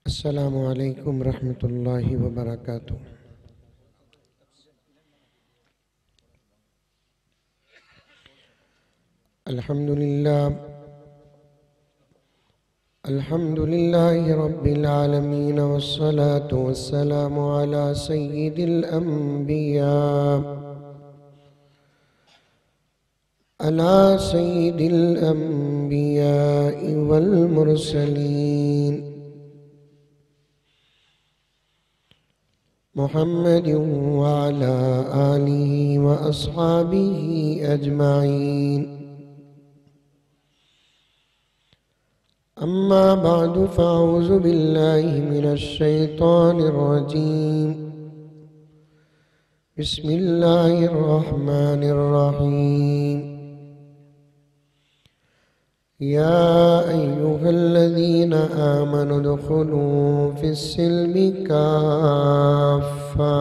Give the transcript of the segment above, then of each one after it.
अस्सलामु अलैकुम रहमतुल्लाहि व बरकातुहू। अल्हम्दुलिल्लाहि रब्बिल आलमीन वस्सलातु वस्सलामु अला सय्यिदिल अंबिया वल मुरसलीन मुहम्मदिन व अला आलिहि व अस्हाबिहि अजमाइन। अम्मा बादु फ़अऊज़ु बिल्लाहि मिनश शैतानिर रजीम। बिस्मिल्लाहिर रहमानिर रहीम। या अय्युहल्लज़ीना आमनु दुख़ुलू फ़िस्सिल्मि काफ़्फ़ा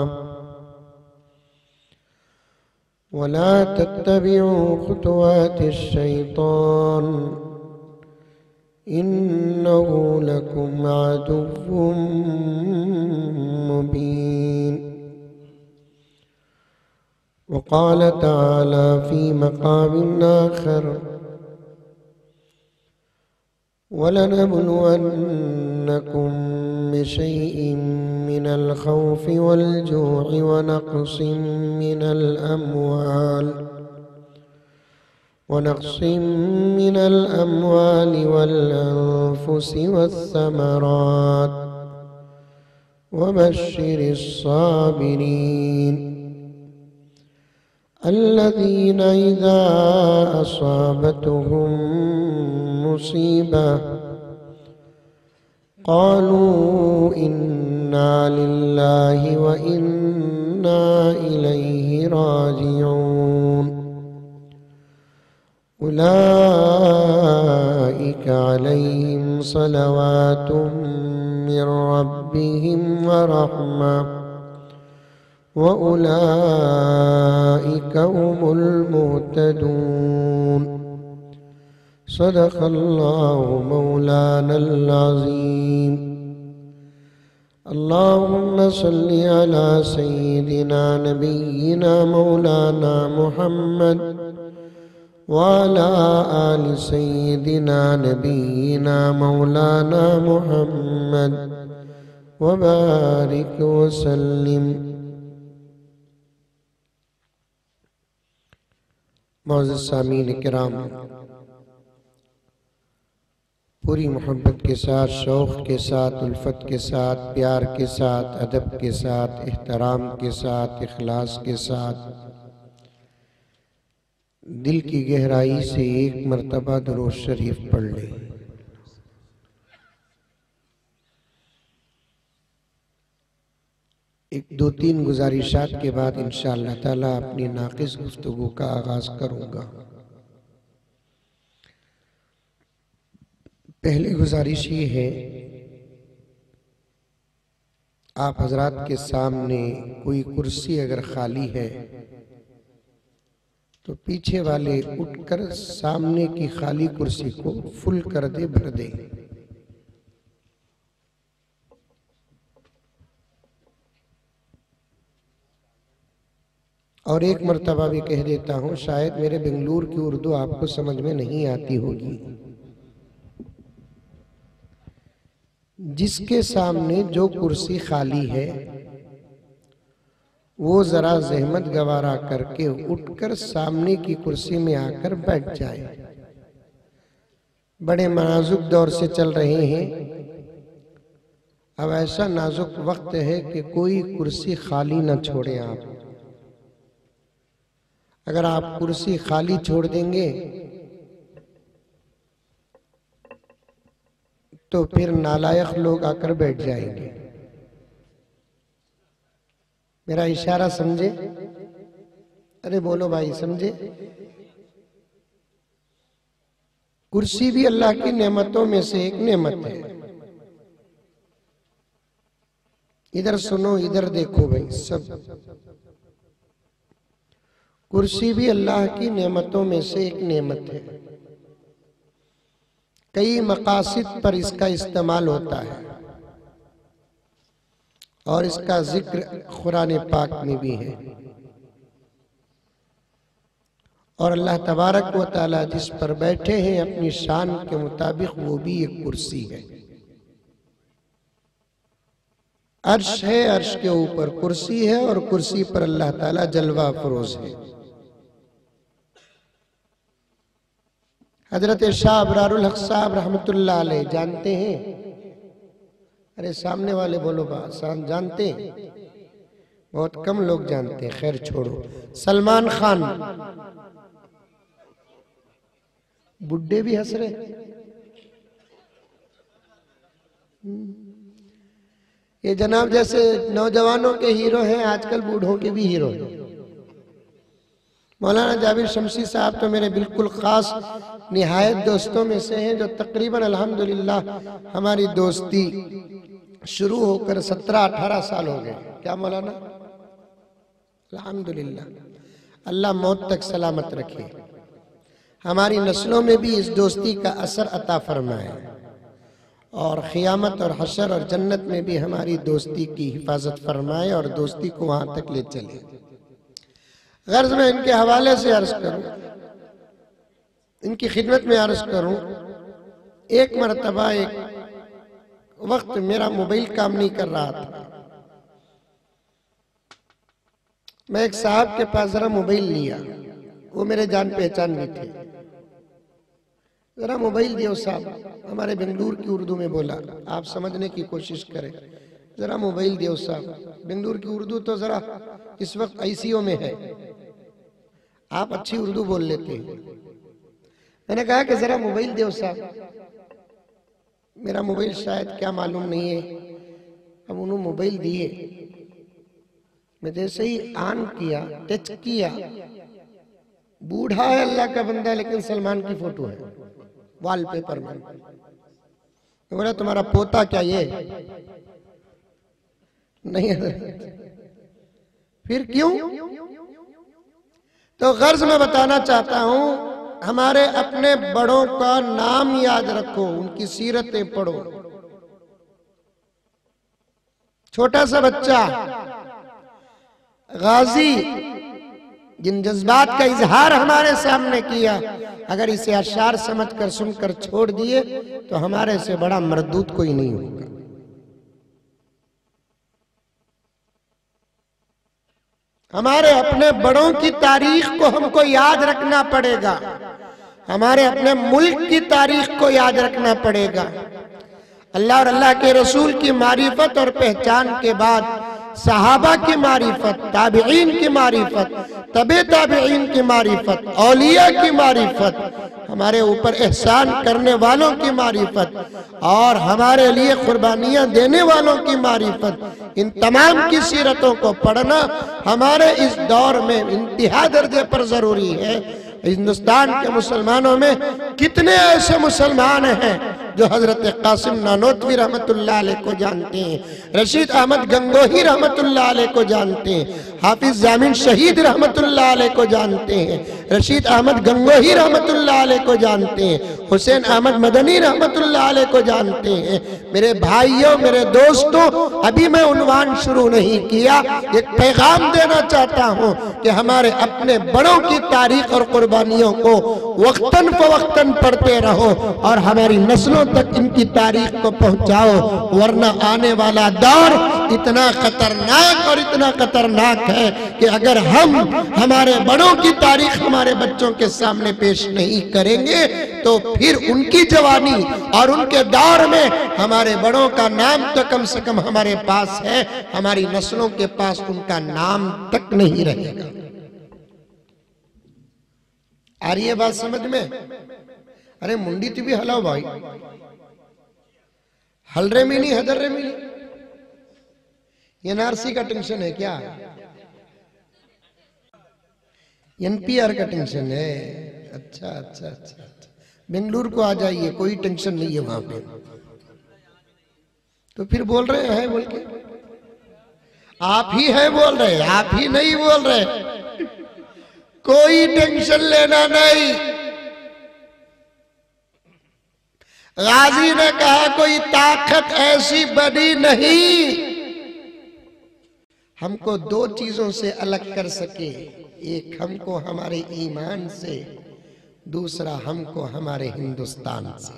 वला तत्तबिउ ख़ुतुवातिश शैतान इन्नहु लकुम अदुव्वुम मुबीन। वक़ाल तआला फ़ी मक़ामिन आख़र वलनबलुवन्नकुम बिशैइन मिनल ख़ौफ़ि वल जू'i व नक़्सिम मिनल अम्वालि वल अन्फुसि वस्समरात वबश्शिरिस साबिरीन अल्लज़ीना इज़ा असाबतहुम मुसीबह क़ालू इन्ना लिल्लाहि व इन्ना इलैहि राजिऊन। उलाइका अलैहिम सलवातुम मिर रब्बिहिम व रहमा व उलाइका हुमुल मुहतदून। सदक़ल्लाहु मौलानल अज़ीम। अल्लाहुम्मा सल्लि अला सय्यिदिना नबिय्यिना मौलाना मुहम्मद व अला आलि सय्यिदिना नबिय्यिना मौलाना मुहम्मद व बारिक व सल्लिम। मौजूद सामीन किराम, पूरी मोहब्बत के साथ, शौक़ के साथ, उल्फत के साथ, प्यार के साथ, अदब के साथ, एहतराम के साथ, इखलास के साथ, दिल की गहराई से एक मर्तबा दुरूद शरीफ पढ़ लें। एक दो तीन गुजारिशात के बाद इंशाअल्लाह ताला अपनी नाक़िस गुफ्तगू का आगाज करूंगा। पहली गुजारिश ये है, आप हजरात के सामने कोई कुर्सी अगर खाली है तो पीछे वाले उठकर सामने की खाली कुर्सी को फुल कर दे, भर दे। और एक मर्तबा भी कह देता हूं, शायद मेरे बेंगलुरु की उर्दू आपको समझ में नहीं आती होगी। जिसके सामने जो कुर्सी खाली है वो जरा जहमत गवारा करके उठकर सामने की कुर्सी में आकर बैठ जाए। बड़े नाजुक दौर से चल रहे हैं। अब ऐसा नाजुक वक्त है कि कोई कुर्सी खाली न छोड़े आप। अगर आप कुर्सी खाली छोड़ देंगे तो फिर नालायक लोग आकर बैठ जाएंगे। मेरा इशारा समझे? अरे बोलो भाई, समझे? कुर्सी भी अल्लाह की नेमतों में से एक नेमत है। इधर सुनो, इधर देखो भाई सब। कुर्सी भी अल्लाह की नेमतों में से एक नेमत है। कई मकासिद पर इसका इस्तेमाल होता है और इसका जिक्र कुरान पाक में भी है। और अल्लाह तबारक व तआला जिस पर बैठे हैं अपनी शान के मुताबिक, वो भी एक कुर्सी है। अर्श है, अर्श के ऊपर कुर्सी है और कुर्सी पर अल्लाह ताला जलवा फरोज है। हजरत शाह अबरारुल हक साहब रहमतुल्लाह अलैह जानते हैं? अरे सामने वाले बोलो जानते हैं? बहुत कम लोग जानते हैं, खैर छोड़ो। सलमान खान, बुड्ढे भी हंस रहे। ये जनाब जैसे नौजवानों के हीरो हैं, आजकल बूढ़ों के भी हीरो हैं। मौलाना जाबिर शमसी साहब तो मेरे बिल्कुल खास निहायत दोस्तों में से हैं, जो तकरीबन अल्हम्दुलिल्लाह हमारी दोस्ती शुरू होकर 17-18 साल हो गए। क्या मौलाना? अल्हम्दुलिल्लाह, अल्लाह मौत तक सलामत रखे। हमारी नस्लों में भी इस दोस्ती का असर अता फरमाए और क़यामत और हशर और जन्नत में भी हमारी दोस्ती की हिफाजत फरमाए और दोस्ती को वहां तक ले चले। गर्ज में इनके हवाले से अर्ज करूं, इनकी खिदमत में अर्ज करूं, एक मरतबा एक वक्त मेरा मोबाइल काम नहीं कर रहा था। मैं एक साहब के पास जरा मोबाइल लिया, वो मेरे जान पहचान भी थे। जरा मोबाइल दियो साहब, हमारे बेंगलुरु की उर्दू में बोला, आप समझने की कोशिश करें। जरा मोबाइल दियो साहब। बेंगलुरु की उर्दू तो जरा इस वक्त आईसीयू में है, आप अच्छी उर्दू बोल लेते हैं। मैंने कहा कि जरा मोबाइल दियो साहब। मेरा मोबाइल शायद क्या मालूम नहीं है। अब उन्होंने मोबाइल दिए, मैं जैसे ही ऑन किया, टच किया, बूढ़ा है अल्लाह का बंदा, लेकिन सलमान की फोटो है वॉलपेपर में। बोला तुम्हारा पोता क्या ये? नहीं। फिर क्यों? तो गर्ज में बताना चाहता हूं, हमारे अपने बड़ों का नाम याद रखो, उनकी सीरतें पढ़ो। छोटा सा बच्चा गाजी जिन जज्बात का इजहार हमारे सामने किया, अगर इसे अशार समझकर सुनकर छोड़ दिए तो हमारे से बड़ा मरदूत कोई नहीं होगा। हमारे अपने बड़ों की तारीख को हमको याद रखना पड़ेगा, हमारे अपने मुल्क की तारीख को याद रखना पड़ेगा। अल्लाह और अल्लाह के रसूल की मारिफत और पहचान के बाद सहाबा की मारिफत, ताबिईन की मारिफत, तबे ताबिईन की मारिफत, औलिया की मारिफत, हमारे ऊपर एहसान करने वालों की मारिफत और हमारे लिए कुर्बानियां देने वालों की मारिफत, इन तमाम की सीरतों को पढ़ना हमारे इस दौर में इंतहा दर्जे पर जरूरी है। हिंदुस्तान के मुसलमानों में कितने ऐसे मुसलमान हैं जो हजरत कासिम नानोतवी रहमतुल्लाह अलैह को जानते हैं, रशीद अहमद गंगोही रहमतुल्लाह अलैह को जानते हैं, हाफिज जामिन शहीद रहमतुल्लाह अलैह को जानते हैं, रशीद अहमद गंगोही रहमतुल्लाह अलैह को जानते हैं, हुसैन अहमद मदनी रहमतुल्लाह अलैह को जानते हैं। मेरे भाइयों, मेरे दोस्तों, अभी मैं उन्वान शुरू नहीं किया, एक पैगाम देना चाहता हूँ कि हमारे अपने बड़ों की तारीख और कुर्बानियों को वक्तन फवक्तन पढ़ते रहो और हमारी नस्लों तक इनकी तारीख को पहुंचाओ, वरना आने वाला दौर इतना खतरनाक और इतना खतरनाक है कि अगर हम हमारे बड़ों की तारीख हमारे बच्चों के सामने पेश नहीं करेंगे तो फिर उनकी जवानी और उनके दौर में हमारे बड़ों का नाम तो कम से कम हमारे पास है, हमारी नस्लों के पास उनका नाम तक नहीं रहेगा। आ रही है बात समझ में? अरे मुंडी तो भी हलाओ भाई, हलरे में नहीं हदर्रे में नहीं। एनआरसी का टेंशन है क्या? एनपीआर का टेंशन है? अच्छा अच्छा अच्छा अच्छा, बेंगलुरु को आ जाइए, कोई टेंशन नहीं है वहां पे। तो फिर बोल रहे हैं बोल के, आप ही है बोल रहे, आप ही नहीं बोल रहे। कोई टेंशन लेना नहीं। गाजी ने कहा कोई ताकत ऐसी बनी नहीं हमको दो चीजों से अलग कर सके, एक हमको हमारे ईमान से, दूसरा हमको हमारे हिंदुस्तान से।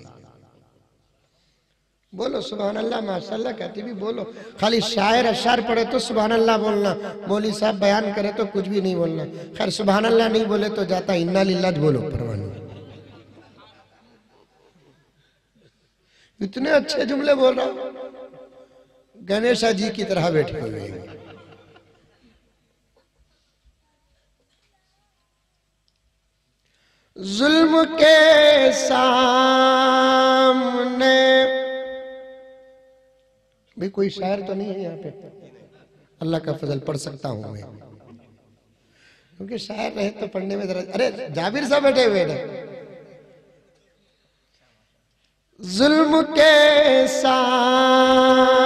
बोलो सुभान अल्लाह, माशाल्लाह कहती भी बोलो। खाली शायर अशार पढ़े तो सुभान अल्लाह बोलना, मौली साहब बयान करे तो कुछ भी नहीं बोलना। खैर सुभान अल्लाह नहीं बोले तो जाता इन्ना लिल्लाह बोलो, परवाह नहीं। इतने अच्छे जुमले बोल रहा हूं, गणेशा जी की तरह बैठे हुए हैं। जुल्म के सामने भी कोई शायर तो नहीं है यहाँ पे, अल्लाह का फजल पढ़ सकता हूं मैं, क्योंकि शायर रहे तो पढ़ने में जरा। अरे जाबिर साहब बैठे हुए ना। जुल्म के सामने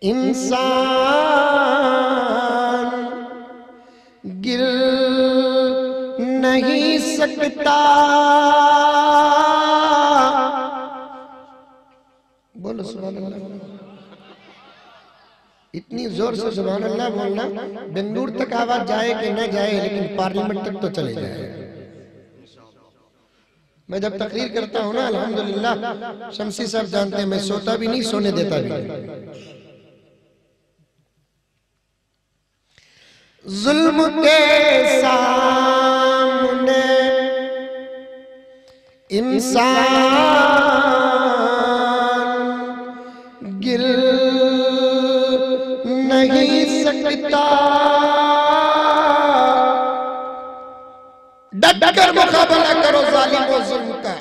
इंसान गिर नहीं सकता। बोलो सुभान अल्लाह। इतनी जोर से सुभान अल्लाह बोलना, बेंगलुरु तक आवाज जाए कि न जाए, लेकिन पार्लियामेंट तक तो चले जाए। मैं जब तकरीर करता हूं ना, अल्हम्दुलिल्लाह, शमसी साहब जानते हैं, मैं सोता भी नहीं, सोने देता भी नहीं। जुल्म के सामने इंसान गिर नहीं सकता। डट कर मुकाबला करो जालिम और जुल्म का,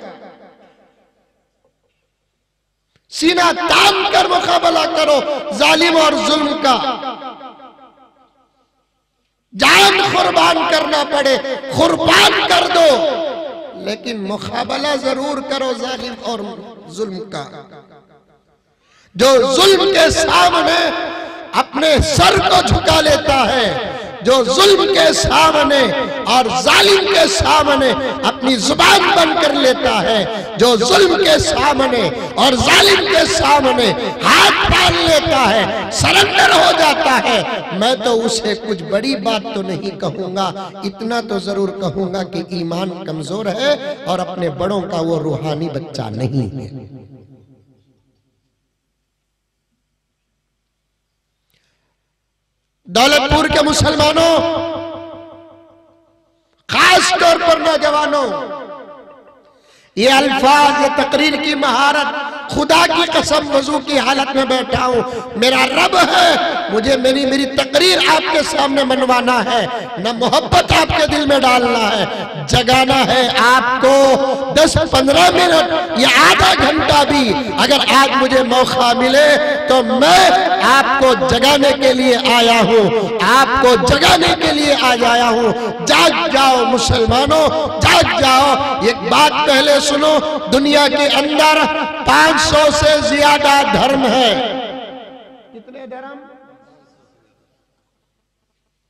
सीना तान कर मुकाबला करो जालिम और जुल्म का। जान कुर्बान करना पड़े कुर्बान कर दो, लेकिन मुकाबला जरूर करो जालिम और जुल्म का। जो जुल्म के सामने अपने सर को झुका लेता है, जो जुल्म के सामने और जालिम के सामने अपनी जुबान बंद कर लेता है, जो जुल्म के सामने और जालिम के सामने हाथ बांध लेता है, सरेंडर हो जाता है, मैं तो उसे कुछ बड़ी बात तो नहीं कहूंगा, इतना तो जरूर कहूंगा कि ईमान कमजोर है और अपने बड़ों का वो रूहानी बच्चा नहीं है। दौलतपुर के मुसलमानों, खास तौर पर नौजवानों, ये अल्फाज, ये तकरीर की महारत, खुदा की कसम वजू की हालत में बैठा हूं, मेरा रब है, मुझे मेरी तकरीर आपके सामने मनवाना है, न मोहब्बत आपके दिल में डालना है, जगाना है आपको। 10-15 मिनट या आधा घंटा भी अगर आज मुझे मौका मिले तो मैं आपको जगाने के लिए आया हूं, आपको जगाने के लिए आया हूं। जाग जाओ मुसलमानों, जाग जाओ। एक बात पहले सुनो, दुनिया के अंदर 500 से ज्यादा धर्म है। कितने धर्म?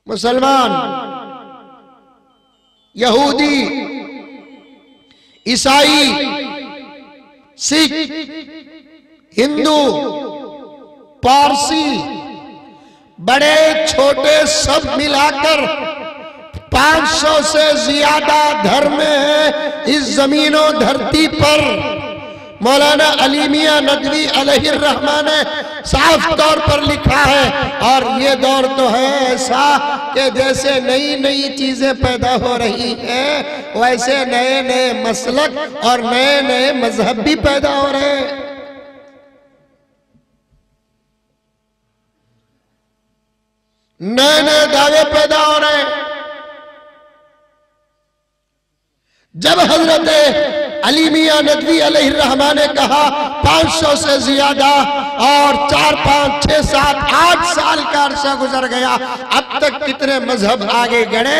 मुसलमान, यहूदी, ईसाई, सिख, हिंदू, पारसी, बड़े छोटे सब मिलाकर 500 से ज्यादा धर्म है इस जमीनों धरती पर। मौलाना अली मियां नदवी अलैहिर्रहमान ने साफ तौर पर लिखा है, और ये दौर तो है ऐसा कि जैसे नई नई चीजें पैदा हो रही हैं, वैसे नए नए मसलक और नए नए मजहब भी पैदा हो रहे हैं। नए नए दावे पैदा हो रहे हैं। जब हजरत अली मियां नदवी अलैहिर्रहमान ने कहा 500 से ज्यादा, और 4, 5, 6, 7, 8 साल का अरसा गुजर गया। अब तक कितने मजहब आगे गए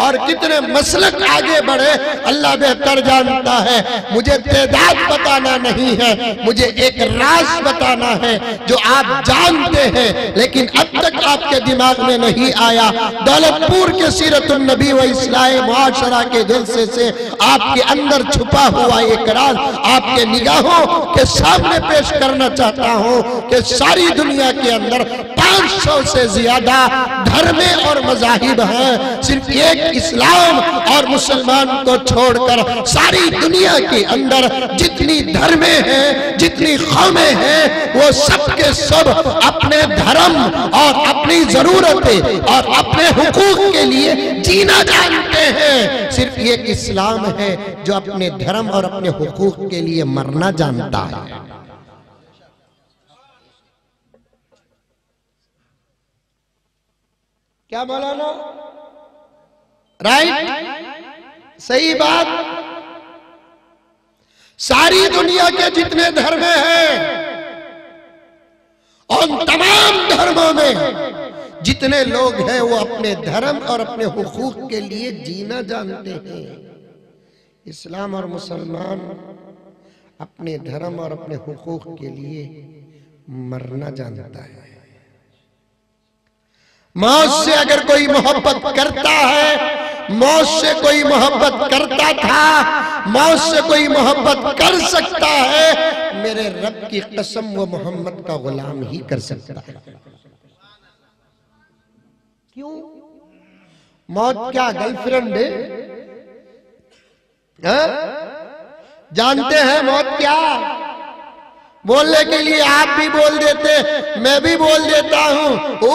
और कितने मसलक आगे बढ़े, अल्लाह बेहतर जानता है। मुझे तादाद बताना नहीं है, मुझे एक राज बताना है जो आप जानते हैं लेकिन अब तक आपके दिमाग में नहीं आया। दौलतपुर के सीरतुन नबी व इस्लाह मुआशरा के जलसे से आपके अंदर छुपा हुआ एक राज आपके निगाहों के सामने पेश करना चाहता हूं कि सारी दुनिया के अंदर 500 से ज्यादा धर्म और मज़ाहिब हैं। सिर्फ एक इस्लाम और मुसलमान को छोड़कर सारी दुनिया के अंदर जितनी धर्में हैं, जितनी कौमें हैं, वो सब के सब अपने धर्म और अपनी जरूरतें और अपने हुकूक के लिए जीना जानते हैं। सिर्फ एक इस्लाम है जो अपने धर्म और अपने हुकूक के लिए मरना जानता है। क्या मौलाना? राइट, सही बात। सारी दुनिया के जितने धर्म हैं और तमाम धर्मों में जितने लोग हैं वो अपने धर्म और अपने हुकूक के लिए जीना जानते हैं। इस्लाम और मुसलमान अपने धर्म और अपने हुकूक के लिए मरना जानता है। मौत से अगर कोई मोहब्बत करता है, मौत से कोई मोहब्बत करता था, मौत से कोई मोहब्बत कर सकता है, मेरे रब की कसम वो मोहम्मद का गुलाम ही कर सकता है। क्यों? मौत क्या गर्लफ्रेंड है? जानते हैं मौत क्या? बोलने के लिए आप भी बोल देते, मैं भी बोल देता हूं। ओ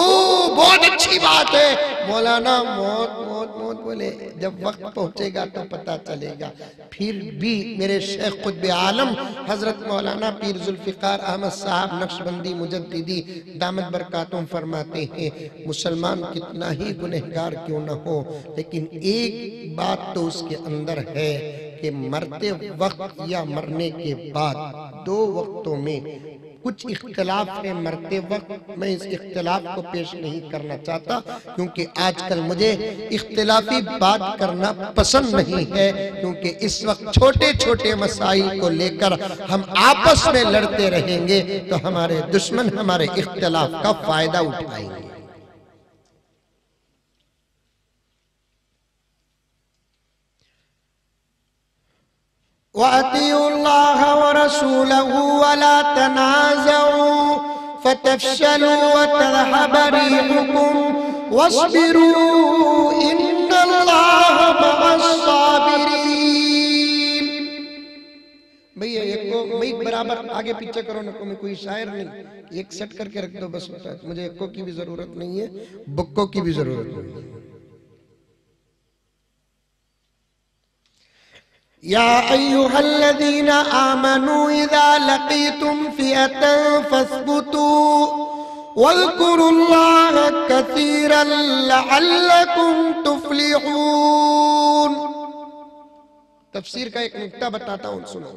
बहुत अच्छी बात है मौलाना, मौत मौत मौत बोले, जब वक्त पहुंचेगा तो पता चलेगा। फिर भी मेरे शेख खुद आलम हजरत मौलाना पीर जुल्फिकार अहमद साहब नक्शबंदी मुजद्दिदी दामत बरकातुम फरमाते हैं, मुसलमान कितना ही गुनहगार क्यों न हो, लेकिन एक बात तो उसके अंदर है कि मरते वक्त या मरने के बाद 2 वक्तों में कुछ इख्तिलाफ है। मरते वक्त मैं इस इख्तिलाफ को पेश नहीं करना चाहता क्योंकि आजकल मुझे इख्तिलाफी बात करना पसंद नहीं है, क्योंकि इस वक्त छोटे छोटे मसाइल को लेकर हम आपस में लड़ते रहेंगे तो हमारे दुश्मन हमारे इख्तिलाफ का फायदा उठाएंगे। वअतियुल्लाह व रसूलहु वला तनाज़उ फतफशलु व तज़हब रिहुकुम वस्बिरु इन्नल्लाह मअस्साबिरीन। भैया एक को मैं बराबर आगे पीछे करो ना, कोई शायर नहीं, एक सेट करके रख दो बस होता है। मुझे एको की भी जरूरत नहीं है, बुक्को की भी जरूरत नहीं है। या अय्युहल्लज़ीना आमनू इज़ा लक़ीतुम फ़िअतन फ़स्बुतू वज़्कुरुल्लाह कसीरन लअल्लकुम तुफ़्लिहून। तफसीर का एक नुक्ता बताता हूं, सुनो।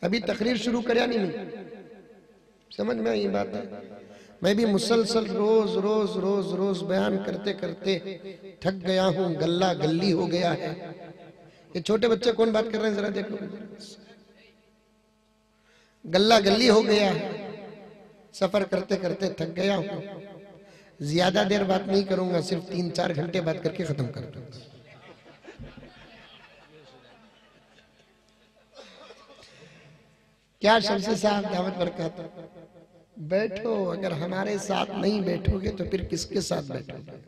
अभी तकरीर शुरू करया नहीं, समझ में आई बात है। मैं भी मुसलसल रोज रोज रोज रोज बयान करते करते थक गया हूं, गल्ला गल्ली हो गया है। ये छोटे बच्चे कौन बात कर रहे हैं जरा देखो, गल्ला गल्ली हो गया है। सफर करते करते थक गया हूं, ज्यादा देर बात नहीं करूंगा, सिर्फ 3-4 घंटे बात करके खत्म कर दूंगा। क्या शमसे साहब दावत बरकत, बैठो। अगर हमारे साथ नहीं बैठोगे तो फिर किसके साथ बैठोगे?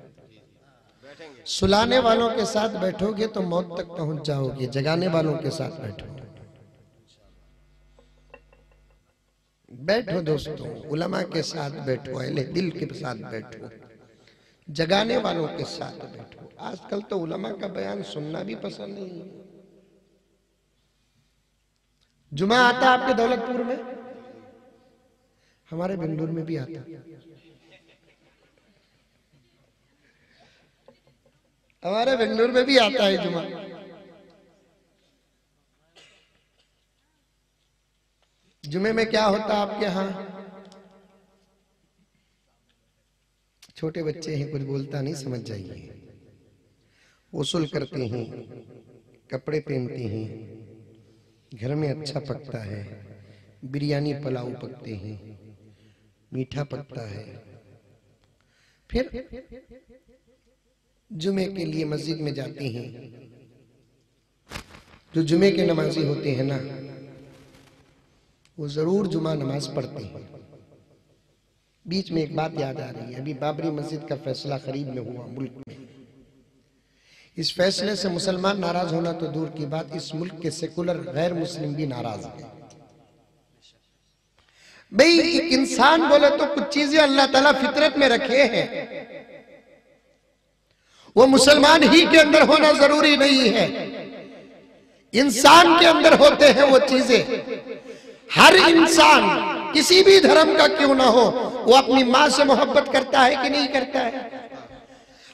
सुलाने वालों के साथ बैठोगे तो मौत तक पहुंच जाओगे, जगाने वालों के साथ बैठो। बैठो दोस्तों, उलमा के साथ बैठो, अहले दिल के साथ बैठो, जगाने वालों के साथ बैठो। आजकल तो उलमा का बयान सुनना भी पसंद नहीं है। जुमा आता आपके दौलतपुर में? हमारे बेंगलुरु में भी आता, हमारे बेंगलुरु में भी आता है जुमा। जुमे में क्या होता है आपके यहाँ? छोटे बच्चे हैं, कुछ बोलता नहीं, समझ जाइए। वसूल करते हैं, कपड़े पहनते हैं, घर में अच्छा पकता है, बिरयानी पुलाव पकते हैं, मीठा पकता है। फिर जुमे के लिए मस्जिद में जाते हैं। जो जुमे के नमाजी होते हैं ना, वो जरूर जुमा नमाज पढ़ते हैं। बीच में एक बात याद आ रही है, अभी बाबरी मस्जिद का फैसला करीब में हुआ मुल्क में। इस फैसले से मुसलमान नाराज होना तो दूर की बात, इस मुल्क के सेकुलर गैर मुस्लिम भी नाराज हैं। भाई एक इंसान बोले तो कुछ चीजें अल्लाह ताला फितरत में रखे हैं, वो मुसलमान ही के अंदर होना जरूरी नहीं है, इंसान के अंदर होते हैं वो चीजें। हर इंसान किसी भी धर्म का क्यों ना हो, वो अपनी मां से मोहब्बत करता है कि नहीं करता है?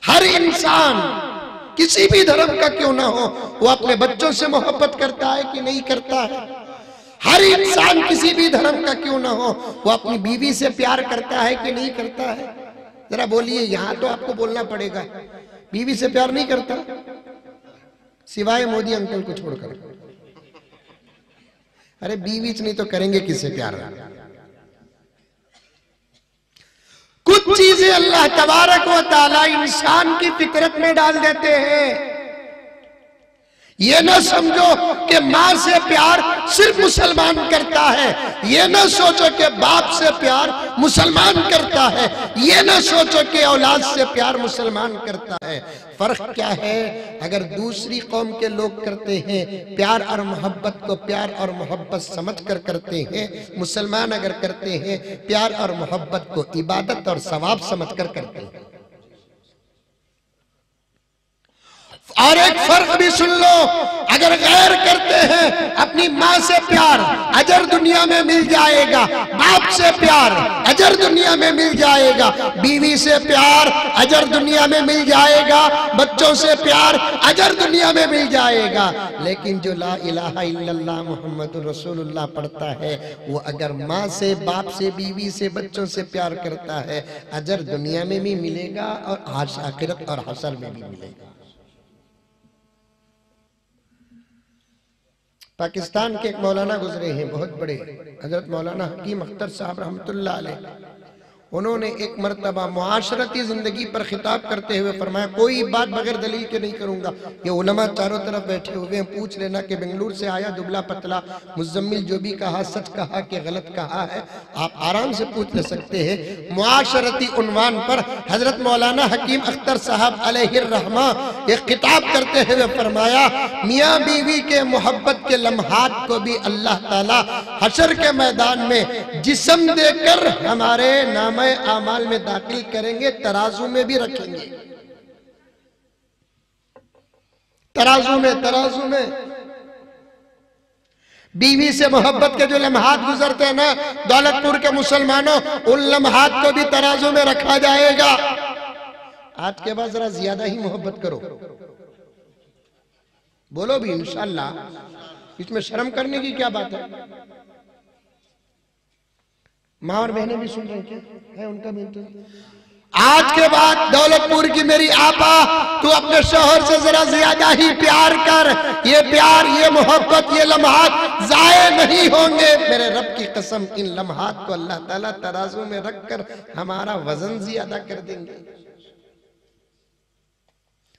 हर इंसान किसी भी धर्म का क्यों ना हो, वो अपने बच्चों से मोहब्बत करता है कि नहीं करता है? हर इंसान किसी भी धर्म का क्यों ना हो, वो अपनी बीवी से प्यार करता है कि नहीं करता है? जरा बोलिए, यहां तो आपको बोलना पड़ेगा। बीवी से प्यार नहीं करता, सिवाय मोदी अंकल को छोड़कर। अरे बीवी नहीं तो करेंगे किससे प्यार? कुछ चीजें अल्लाह तबारक व तआला इंसान की फितरत में डाल देते हैं। ये ना समझो कि मां से प्यार सिर्फ मुसलमान करता है, ये ना सोचो कि बाप से प्यार मुसलमान करता है, ये ना सोचो कि औलाद से प्यार मुसलमान करता है। फर्क क्या है? अगर दूसरी कौम के लोग करते हैं प्यार और मोहब्बत को प्यार और मोहब्बत समझकर करते हैं, मुसलमान अगर करते हैं प्यार और मोहब्बत को इबादत और सवाब समझकर करते हैं। और एक फर्क भी सुन लो, अगर गैर करते हैं अपनी माँ से प्यार, अजर दुनिया में मिल जाएगा। बाप से प्यार, अजर दुनिया में मिल जाएगा। बीवी से प्यार, अजर दुनिया में मिल जाएगा। बच्चों से प्यार, अजर दुनिया में मिल जाएगा। लेकिन जो ला इलाहा इल्लल्लाह मुहम्मदुर रसूलुल्लाह पढ़ता है, वो अगर माँ से, बाप से, बीवी से, बच्चों से प्यार करता है, अजर दुनिया में भी मिलेगा और आज आखिरत और हशर में भी मिलेगा। पाकिस्तान के एक मौलाना गुजरे हैं, बहुत बड़े, हजरत मौलाना हकीम अख्तर साहब रहमतुल्लाह अलैह। उन्होंने एक मर्तबा मुआशरती जिंदगी पर खिताब करते हुए फरमाया, कोई बात बगैर दलील के नहीं करूंगा। ये उलमा चारों तरफ बैठे हुए हैं, पूछ लेना कि बेंगलुरु से आया दुबला पतला मुजम्मिल जो भी कहा सच कहा कि गलत कहा है, आप आराम से पूछ ले सकते हैं। मुआशरती उन्वान पर हजरत मौलाना हकीम अख्तर साहब अलैहिर रहमा एक खिताब करते हुए फरमाया, मियाँ बीवी के मोहब्बत के लम्हात को भी अल्लाह ताला हशर के मैदान में जिस्म देकर हमारे नाम आमाल में दाखिल करेंगे, तराजू में भी रखेंगे। तराजू में बीवी से मोहब्बत के जो लम्हात गुजरते हैं ना दौलतपुर के मुसलमानों, उन लम्हात को भी तराजू में रखा जाएगा। आज के बाद जरा ज्यादा ही मोहब्बत करो, बोलो भी इंशाअल्लाह, इसमें शर्म करने की क्या बात है? माँ और बहनें भी सुन रहे हैं क्या? है उनका भी तो। आज के बाद दौलतपुर की मेरी आपा, तू अपने शोहर से जरा ज्यादा ही प्यार कर। ये प्यार, ये मोहब्बत, ये लम्हात जाये नहीं होंगे। मेरे रब की कसम, इन लम्हात को अल्लाह ताला तराजू में रखकर हमारा वजन ज्यादा कर देंगे।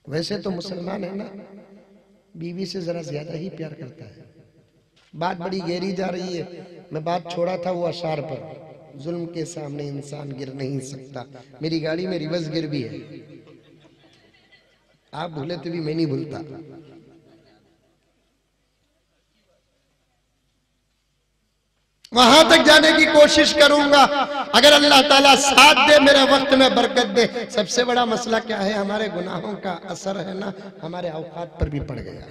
वैसे तो मुसलमान है ना, बीवी से जरा ज्यादा ही प्यार करता है। बात बड़ी गहरी जा रही है। मैं बात छोड़ा था वो अशार पर, जुल्म के सामने इंसान गिर नहीं सकता। मेरी गाड़ी में रिवर्स गिर भी है, आप भूले तो भी मैं नहीं भूलता। वहां तक जाने की कोशिश करूंगा अगर अल्लाह ताला साथ दे, मेरे वक्त में बरकत दे। सबसे बड़ा मसला क्या है? हमारे गुनाहों का असर है ना हमारे औकात पर भी पड़ गया।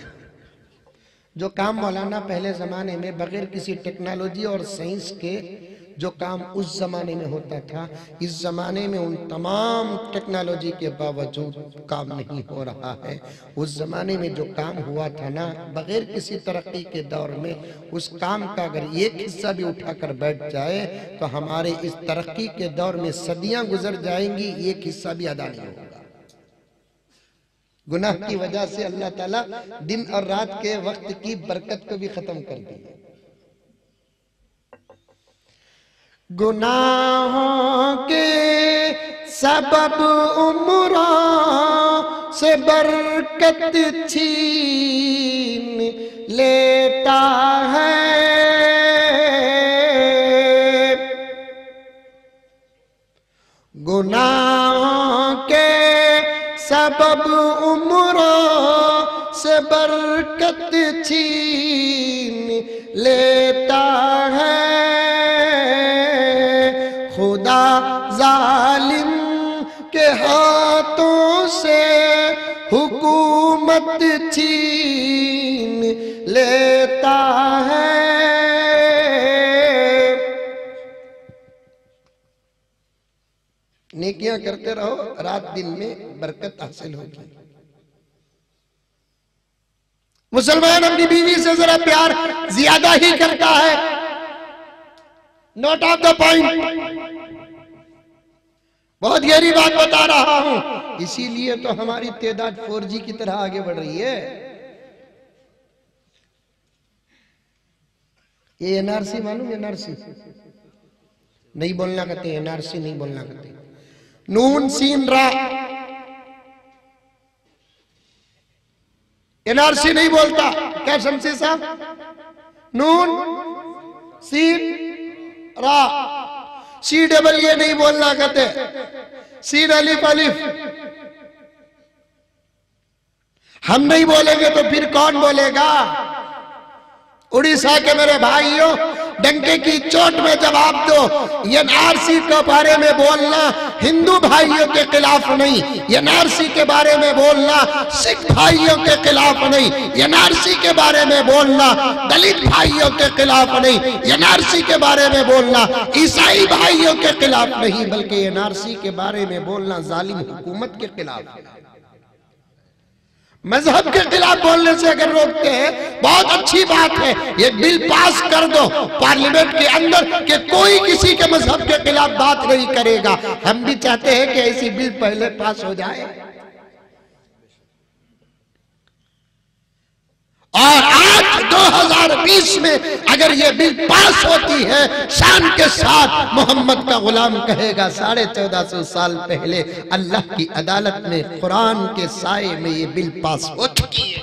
जो काम मौलाना पहले जमाने में बगैर किसी टेक्नोलॉजी और साइंस के जो काम उस जमाने में होता था, इस जमाने में उन तमाम टेक्नोलॉजी के बावजूद काम नहीं हो रहा है। उस जमाने में जो काम हुआ था ना, बगैर किसी तरक्की के दौर में, उस काम का अगर एक हिस्सा भी उठाकर बैठ जाए तो हमारे इस तरक्की के दौर में सदियां गुजर जाएंगी, एक हिस्सा भी अदा नहीं होगा। गुनाह की वजह से अल्लाह ताला दिन और रात के वक्त की बरकत को भी खत्म कर दिया। गुनाहों के सबब उम्रों से बरकत छीन लेता है। गुनाहों के सबब उम्रों से बरकत छीन लेता है। खुदा जालिम के हाथों से हुकूमत छीन लेता है। नेकियां करते रहो, रात दिन में बरकत हासिल होगी। मुसलमान अपनी बीवी से जरा प्यार ज्यादा ही करता है, नोट ऑफ द पॉइंट। बहुत गहरी बात बता रहा हूं, इसीलिए तो हमारी तादाद 4G की तरह आगे बढ़ रही है। ये एनआरसी मालूम, एनआरसी नहीं बोलना कहते, एनआरसी नहीं बोलना कहते। नून सीन रा, एनआरसी नहीं बोलता। क्या शमसी साहब? नून सीन रा, CAA नहीं बोलना कहते, सीन अलिफ अलिफ। हम नहीं बोलेंगे तो फिर कौन बोलेगा? उड़ीसा के मेरे भाइयों, डंके की चोट में जवाब दो। एनआरसी के बारे में बोलना हिंदू भाइयों के खिलाफ नहीं, एनआरसी के बारे में बोलना सिख भाइयों के खिलाफ नहीं, एनआरसी के बारे में बोलना दलित भाइयों के खिलाफ नहीं, एनआरसी के बारे में बोलना ईसाई भाइयों के खिलाफ नहीं, बल्कि एनआरसी के बारे में बोलना जालिम हुकूमत के खिलाफ है। मजहब के खिलाफ बोलने से अगर रोकते हैं, बहुत अच्छी बात है। ये बिल पास कर दो पार्लियामेंट के अंदर कि कोई किसी के मजहब के खिलाफ बात नहीं करेगा। हम भी चाहते हैं कि ऐसी बिल पहले पास हो जाए। और आज 2020 में अगर ये बिल पास होती है, शान के साथ मोहम्मद का गुलाम कहेगा 1450 साल पहले अल्लाह की अदालत में कुरान के साए में ये बिल पास हो चुकी है।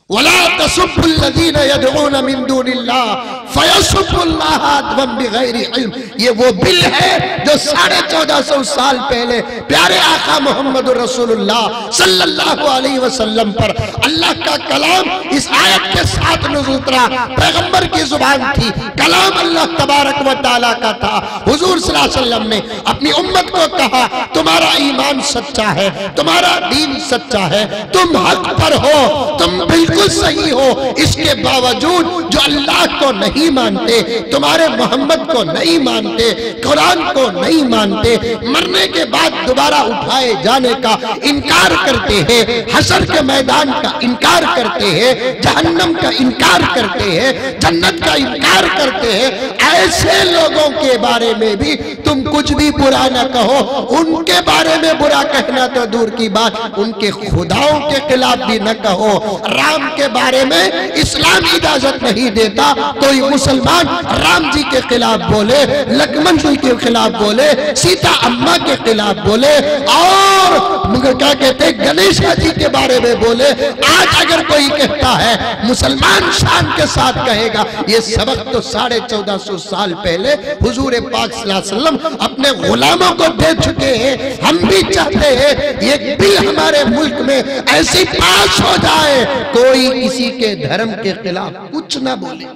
वला तसुब्बुल्लज़ीना यदऊना मिन दूनिल्लाह फयसुब्बुल्लाह अदवन बिगैरि इल्म। ये वो बिल है जो 1450 साल पहले प्यारे आका मोहम्मद रसूलुल्लाह सल्लल्लाहु अलैहि वसल्लम पर अल्लाह का कलाम इस आयत के साथ नज़ुल उतरा। पैगंबर की जुबान थी, कलाम अल्लाह तबारक व तआला का था। हुजूर सल्लल्लाहु अलैहि वसल्लम ने अपनी उम्मत को कहा, तुम्हारा ईमान सच्चा है, तुम्हारा दीन सच्चा है, तुम हक पर हो, तुम बिल्कुल सही हो। इसके बावजूद जो अल्लाह को नहीं मानते, तुम्हारे मोहम्मद को नहीं मानते, कुरान को नहीं मानते, मरने के बाद दोबारा उठाए जाने का इनकार करते हैं, हशर के मैदान का इनकार करते हैं, जहन्नम का इनकार करते हैं, जन्नत का इनकार करते हैं, ऐसे लोगों के बारे में भी तुम कुछ भी बुरा न कहो। उनके बारे में बुरा कहना तो दूर की बात, उनके खुदाओं के खिलाफ भी न कहो। राम के बारे में इस्लाम इजाजत नहीं देता, तो ये मुसलमान राम जी के खिलाफ बोले, लक्ष्मण जी के खिलाफ बोले, सीता अम्मा के खिलाफ बोले, और क्या कहते हैं गणेश जी के बारे में बोले। आज अगर कोई कहता है, मुसलमान शान के साथ कहेगा, ये सबक तो 1450 साल पहले हुजूर पाक सल्लल्लाहु अलैहि वसल्लम अपने गुलामों को दे चुके हैं। हम भी चाहते हैं ये बिल हमारे मुल्क में ऐसी पास हो जाए, कोई किसी के धर्म के खिलाफ कुछ ना बोले।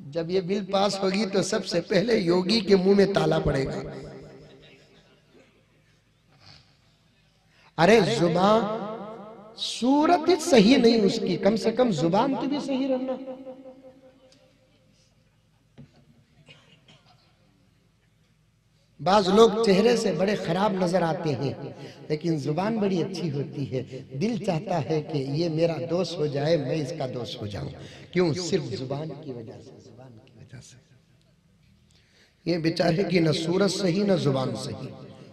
जब ये बिल पास होगी तो सबसे पहले योगी के मुंह में ताला पड़ेगा। अरे जुबान, सूरत ही सही नहीं उसकी, कम से कम जुबान तो भी सही रहना। बाज लोग चेहरे से बड़े खराब नजर आते हैं, लेकिन जुबान बड़ी अच्छी होती है। दिल चाहता है कि ये मेरा दोस्त हो जाए, मैं इसका दोस्त हो जाऊं। क्यों? सिर्फ जुबान की वजह से, जुबान की वजह से। ये बेचारे की न सूरत सही न जुबान सही,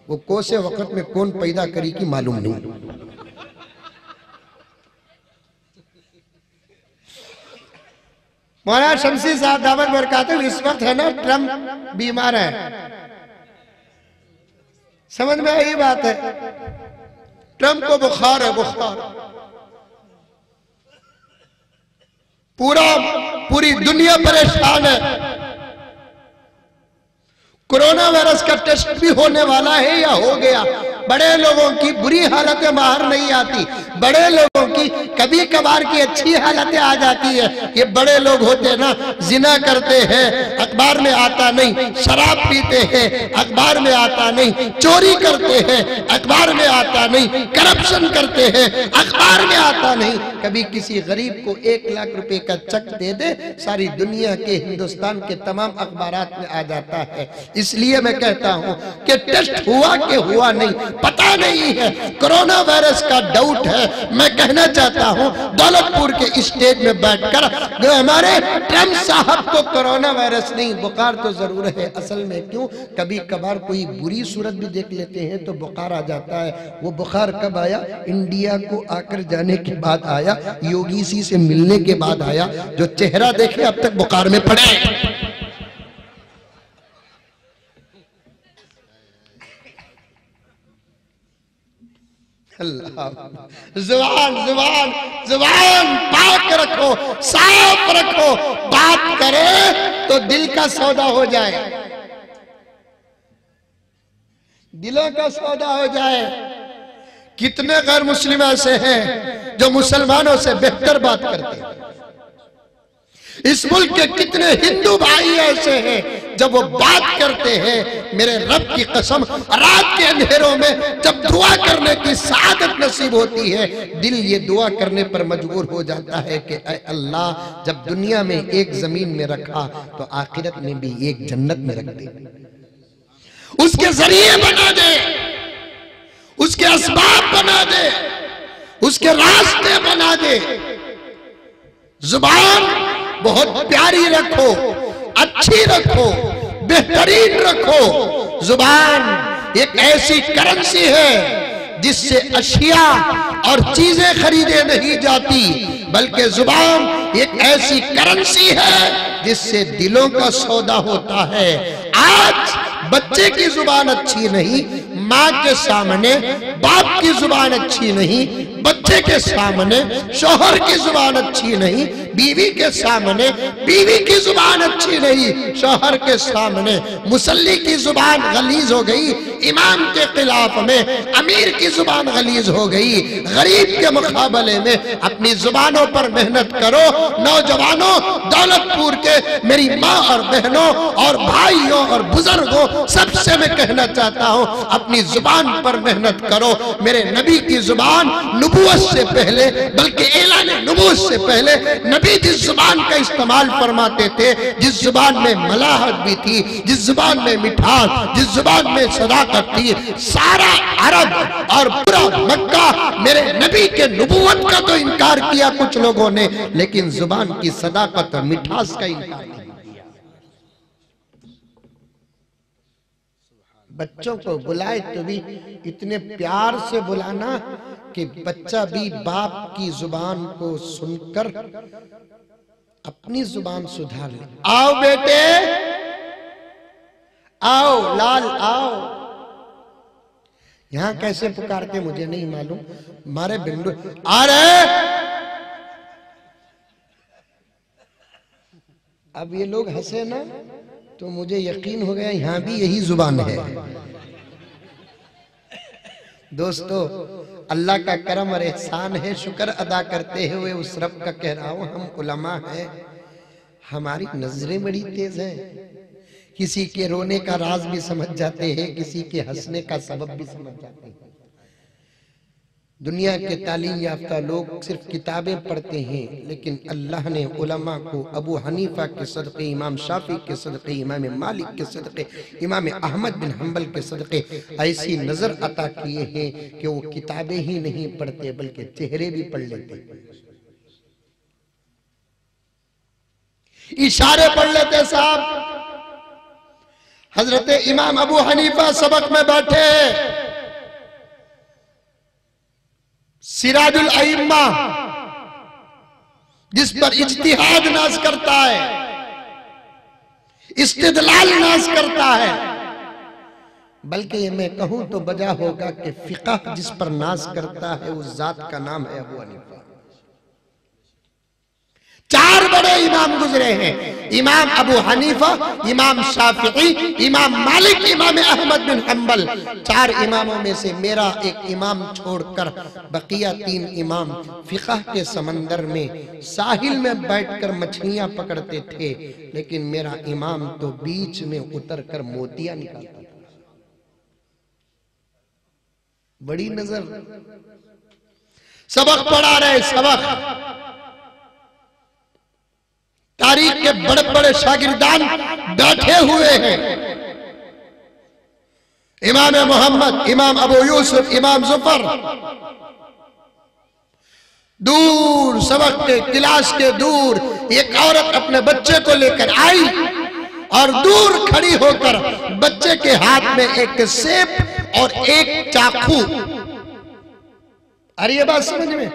वो कोसे वक्त में कौन पैदा करी की मालूम नहीं। मौलाना शमसी साहब दामद बरकातहू इस वक्त है ना, ट्रम्प बीमार है, समझ में आई बात है। ट्रम्प को बुखार है, बुखार। पूरी दुनिया परेशान है। कोरोना वायरस का टेस्ट भी होने वाला है या हो गया। बड़े लोगों की बुरी हालतें बाहर नहीं आती, बड़े लोगों की कभी कभार की अच्छी हालतें आ जाती है। ये बड़े लोग होते ना, जिना करते हैं, अखबार में आता नहीं, शराब पीते हैं, अखबार में आता नहीं, चोरी करते हैं, अखबार में आता नहीं, करप्शन करते हैं, अखबार में आता नहीं। कभी किसी गरीब को 1 लाख रुपए का चेक दे दे, सारी दुनिया के, हिंदुस्तान के तमाम अखबारात में आ जाता है। इसलिए मैं कहता हूं कि टेस्ट हुआ कि हुआ नहीं पता नहीं है, कोरोना वायरस का डाउट है। मैं कहना चाहता हूं दौलतपुर के स्टेज में बैठकर हमारे ट्रम्प साहब को कोरोना वायरस नहीं, बुखार तो जरूर है। असल में क्यों, कभी कभार कोई बुरी सूरत भी देख लेते हैं तो बुखार आ जाता है। वो बुखार कब आया? इंडिया को आकर जाने के बाद आया, योगी सी से मिलने के बाद आया। जो चेहरा देखे अब तक बुखार में पड़े। जुबान जुबान जुबान पाक रखो, साफ रखो। बात करे तो दिल का सौदा हो जाए, दिलों का सौदा हो जाए। कितने गैर मुस्लिम ऐसे हैं जो मुसलमानों से बेहतर बात करते हैं। इस मुल्क के कितने हिंदू भाई ऐसे हैं जब वो बात करते हैं, मेरे रब की कसम, रात के अंधेरों में जब दुआ करने की सआदत नसीब होती है, दिल ये दुआ करने पर मजबूर हो जाता है कि ऐ अल्लाह, जब दुनिया में एक जमीन में रखा तो आखिरत में भी एक जन्नत में रख दे, उसके जरिए बना दे, उसके असबाब बना दे, उसके रास्ते बना दे। जुबान बहुत प्यारी रखो, अच्छी रखो, बेहतरीन रखो। जुबान एक ऐसी करेंसी है जिससे अशिया और चीजें खरीदे नहीं जाती, बल्कि जुबान एक ऐसी करेंसी है जिससे दिलों का सौदा होता है। आज बच्चे की जुबान अच्छी नहीं, माँ के सामने बाप की जुबान अच्छी नहीं, बच्चे के सामने शौहर की जुबान अच्छी नहीं, बीवी के सामने बीवी की जुबान अच्छी नहीं, शौहर के सामने मुसल्ली की जुबान गलीज हो गई, इमाम के खिलाफ में अमीर की जुबान गलीज हो गई। गरीब के मुकाबले में अपनी जुबानों पर मेहनत करो। नौजवानों, दौलतपुर के मेरी माँ और बहनों और भाइयों और बुजुर्गों, सबसे मैं कहना चाहता हूँ, अपनी जुबान पर मेहनत करो। मेरे नबी की जुबान नबूवत से पहले, बल्कि ऐलान नबूवत से पहले, नबी जिस जुबान का इस्तेमाल फरमाते थे, जिस जुबान में मलाहत भी थी, जिस जुबान में मिठास, जिस जुबान में सदाकत थी, सारा अरब और पूरा मक्का मेरे नबी के नबूवत का तो इनकार किया कुछ लोगों ने, लेकिन जुबान की सदाकत और मिठास का इनकार किया। बच्चों को बुलाए तो भी इतने प्यार से बुलाना कि बच्चा भी बाप की जुबान को सुनकर अपनी जुबान सुधार ले। आओ बेटे, आओ लाल, आओ। यहां कैसे पुकारते मुझे नहीं मालूम, मारे बिंदु आ रहे। अब ये लोग हंसे ना तो मुझे यकीन हो गया यहां भी यही जुबान है। दोस्तों, अल्लाह का करम और एहसान है, शुक्र अदा करते हुए उस रब का कह रहा हूं, हम उलमा हैं, हमारी नजरें बड़ी तेज हैं। किसी के रोने का राज भी समझ जाते हैं, किसी के हंसने का सबब भी समझ जाते हैं। दुनिया के तालीम याफ्ता लोग सिर्फ किताबें पढ़ते हैं, लेकिन अल्लाह ने उलमा को अबू हनीफा के सदक़े, इमाम शाफी के सदक़े, इमाम मालिक के सदक़े, इमाम अहमद बिन हम्बल के सदक़े ऐसी नजर अता किए हैं कि वो किताबें ही नहीं पढ़ते बल्कि चेहरे भी पढ़ लेते, इशारे पढ़ लेते। साहब हजरत इमाम अबू हनीफा सबक में बैठे, सिराजुल अइम्मा जिस पर इज्तिहाद नाज करता है, इस्तिदलाल नाज करता है, बल्कि मैं कहूं तो बजा होगा कि फिक़ह जिस पर नाज करता है उस जात का नाम है अबू हनीफा। चार बड़े इमाम गुजरे हैं, इमाम अबू हनीफा, इमाम शाफिई, इमाम मालिक, इमाम अहमद बिन हम्बल। चार इमामों में से मेरा एक इमाम छोड़कर बकिया तीन इमाम फिक़ह के समंदर में साहिल में बैठकर मछलियां पकड़ते थे, लेकिन मेरा इमाम तो बीच में उतरकर मोतियां निकालता था। बड़ी नजर, सबक पढ़ा रहे, सबक। तारीख के बड़े बड़े शागिर्दान बैठे हुए हैं, इमाम मोहम्मद, इमाम अबू यूसुफ, इमाम जुफर। दूर सबक के क्लास के दूर एक औरत अपने बच्चे को लेकर आई और दूर खड़ी होकर बच्चे के हाथ में एक सेब और एक चाकू। अरे ये बात समझ में?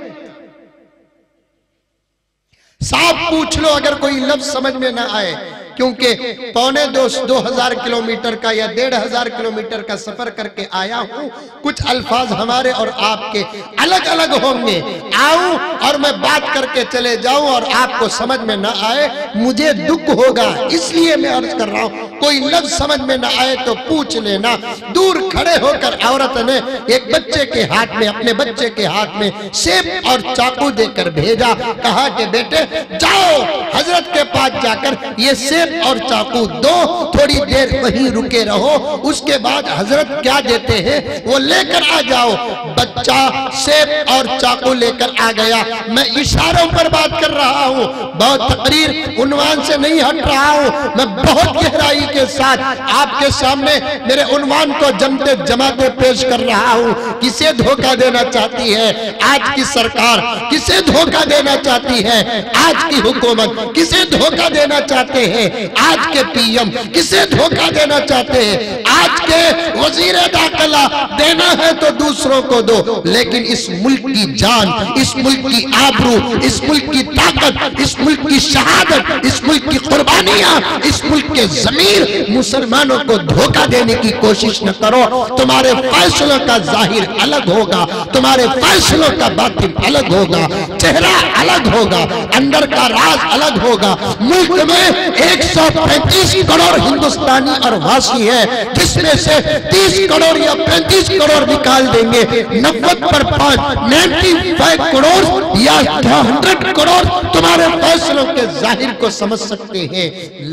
साफ पूछ लो अगर कोई लफ्ज समझ में ना आए, क्योंकि 2,500 किलोमीटर का या 1,500 किलोमीटर का सफर करके आया हूं। कुछ अल्फाज हमारे और आपके अलग अलग होंगे। आऊं और मैं बात करके चले जाऊं और आपको समझ में ना आए, मुझे दुख होगा। इसलिए मैं अर्ज कर रहा हूं, कोई लफ्ज समझ में ना आए तो पूछ लेना। दूर खड़े होकर औरत ने एक बच्चे के हाथ में, अपने बच्चे के हाथ में सेब और चाकू देकर भेजा। कहा कि बेटे जाओ हजरत के पास जाकर ये सेब और चाकू दो, थोड़ी देर वहीं रुके रहो, उसके बाद हजरत क्या देते हैं वो लेकर आ जाओ। बच्चा सेब और चाकू लेकर आ गया। मैं इशारों पर बात कर रहा हूँ, बहुत तकरीर उन्वान से नहीं हट रहा हूँ। मैं बहुत गहराई के साथ आपके सामने मेरे उन्वान को जमते जमाते पेश कर रहा हूँ। किसे धोखा देना चाहती है आज की सरकार, किसे धोखा देना चाहती है आज की हुकूमत, किसे धोखा देना चाहते हैं आज के पीएम, किसे धोखा देना चाहते हैं आज के वजीर दाखिला। देना है तो दूसरों को दो, लेकिन इस मुल्क की जान, इस मुल्क की आबरू, इस मुल्क की ताकत, इस मुल्क की शहादत, इस मुल्क की कुर्बानियां, इस मुल्क के जमीर मुसलमानों को धोखा देने की कोशिश न करो। तुम्हारे फैसलों का जाहिर अलग होगा, तुम्हारे फैसलों का बातिन अलग होगा, चेहरा अलग होगा, अंदर का राज अलग होगा। मुल्क में 135 करोड़ हिंदुस्तानी और वासी है, जिसमें से 30 करोड़ या 35 करोड़ निकाल देंगे, 90 पर 95 करोड़ या 100 करोड़ तुम्हारे फैसलों के जाहिर को समझ सकते हैं,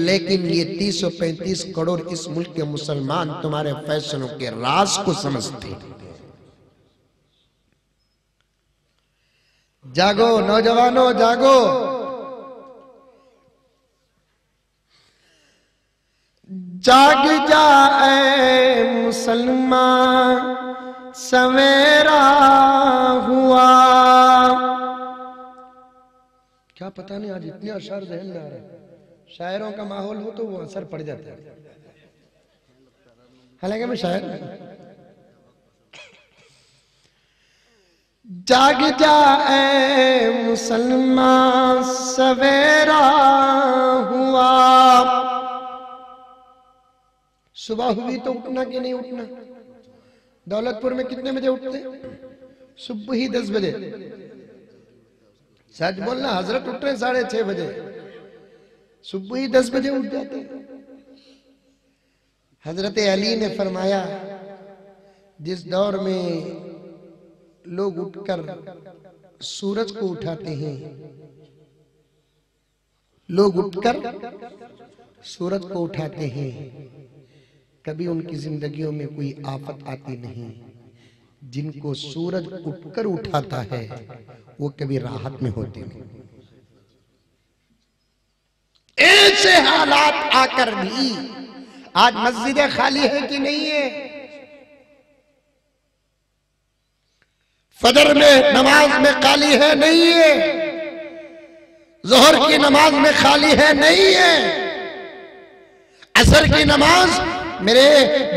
लेकिन ये 335 करोड़ इस मुल्क के मुसलमान तुम्हारे फैसलों के राज को समझते हैं। जागो नौजवानों, जागो। जाग जाए मुसलमान, सवेरा हुआ। क्या पता नहीं आज इतने अशर जहन में आ रहे हैं, शायरों का माहौल हो तो वो असर पड़ जाता है, हालांकि मैं शायर नहीं। जाग जाए मुसलमान, सवेरा हुआ। सुबह हुई तो उठना कि नहीं उठना? दौलतपुर में कितने बजे उठते? सुबह ही 10 बजे। सच बोलना, हजरत उठ रहे 6:30 बजे, सुबह ही 10 बजे उठ जाते। हजरत अली ने फरमाया, जिस दौर में लोग उठकर सूरज को उठाते हैं, लोग उठकर सूरज को उठाते हैं, कभी उनकी जिंदगियों में कोई आफत आती नहीं। जिनको सूरज उठकर उठाता है वो कभी राहत में होते नहीं। ऐसे हालात आकर भी आज मस्जिदें खाली है कि नहीं है? फजर में नमाज में खाली है नहीं है? जोहर की नमाज में खाली है नहीं है? असर की नमाज मेरे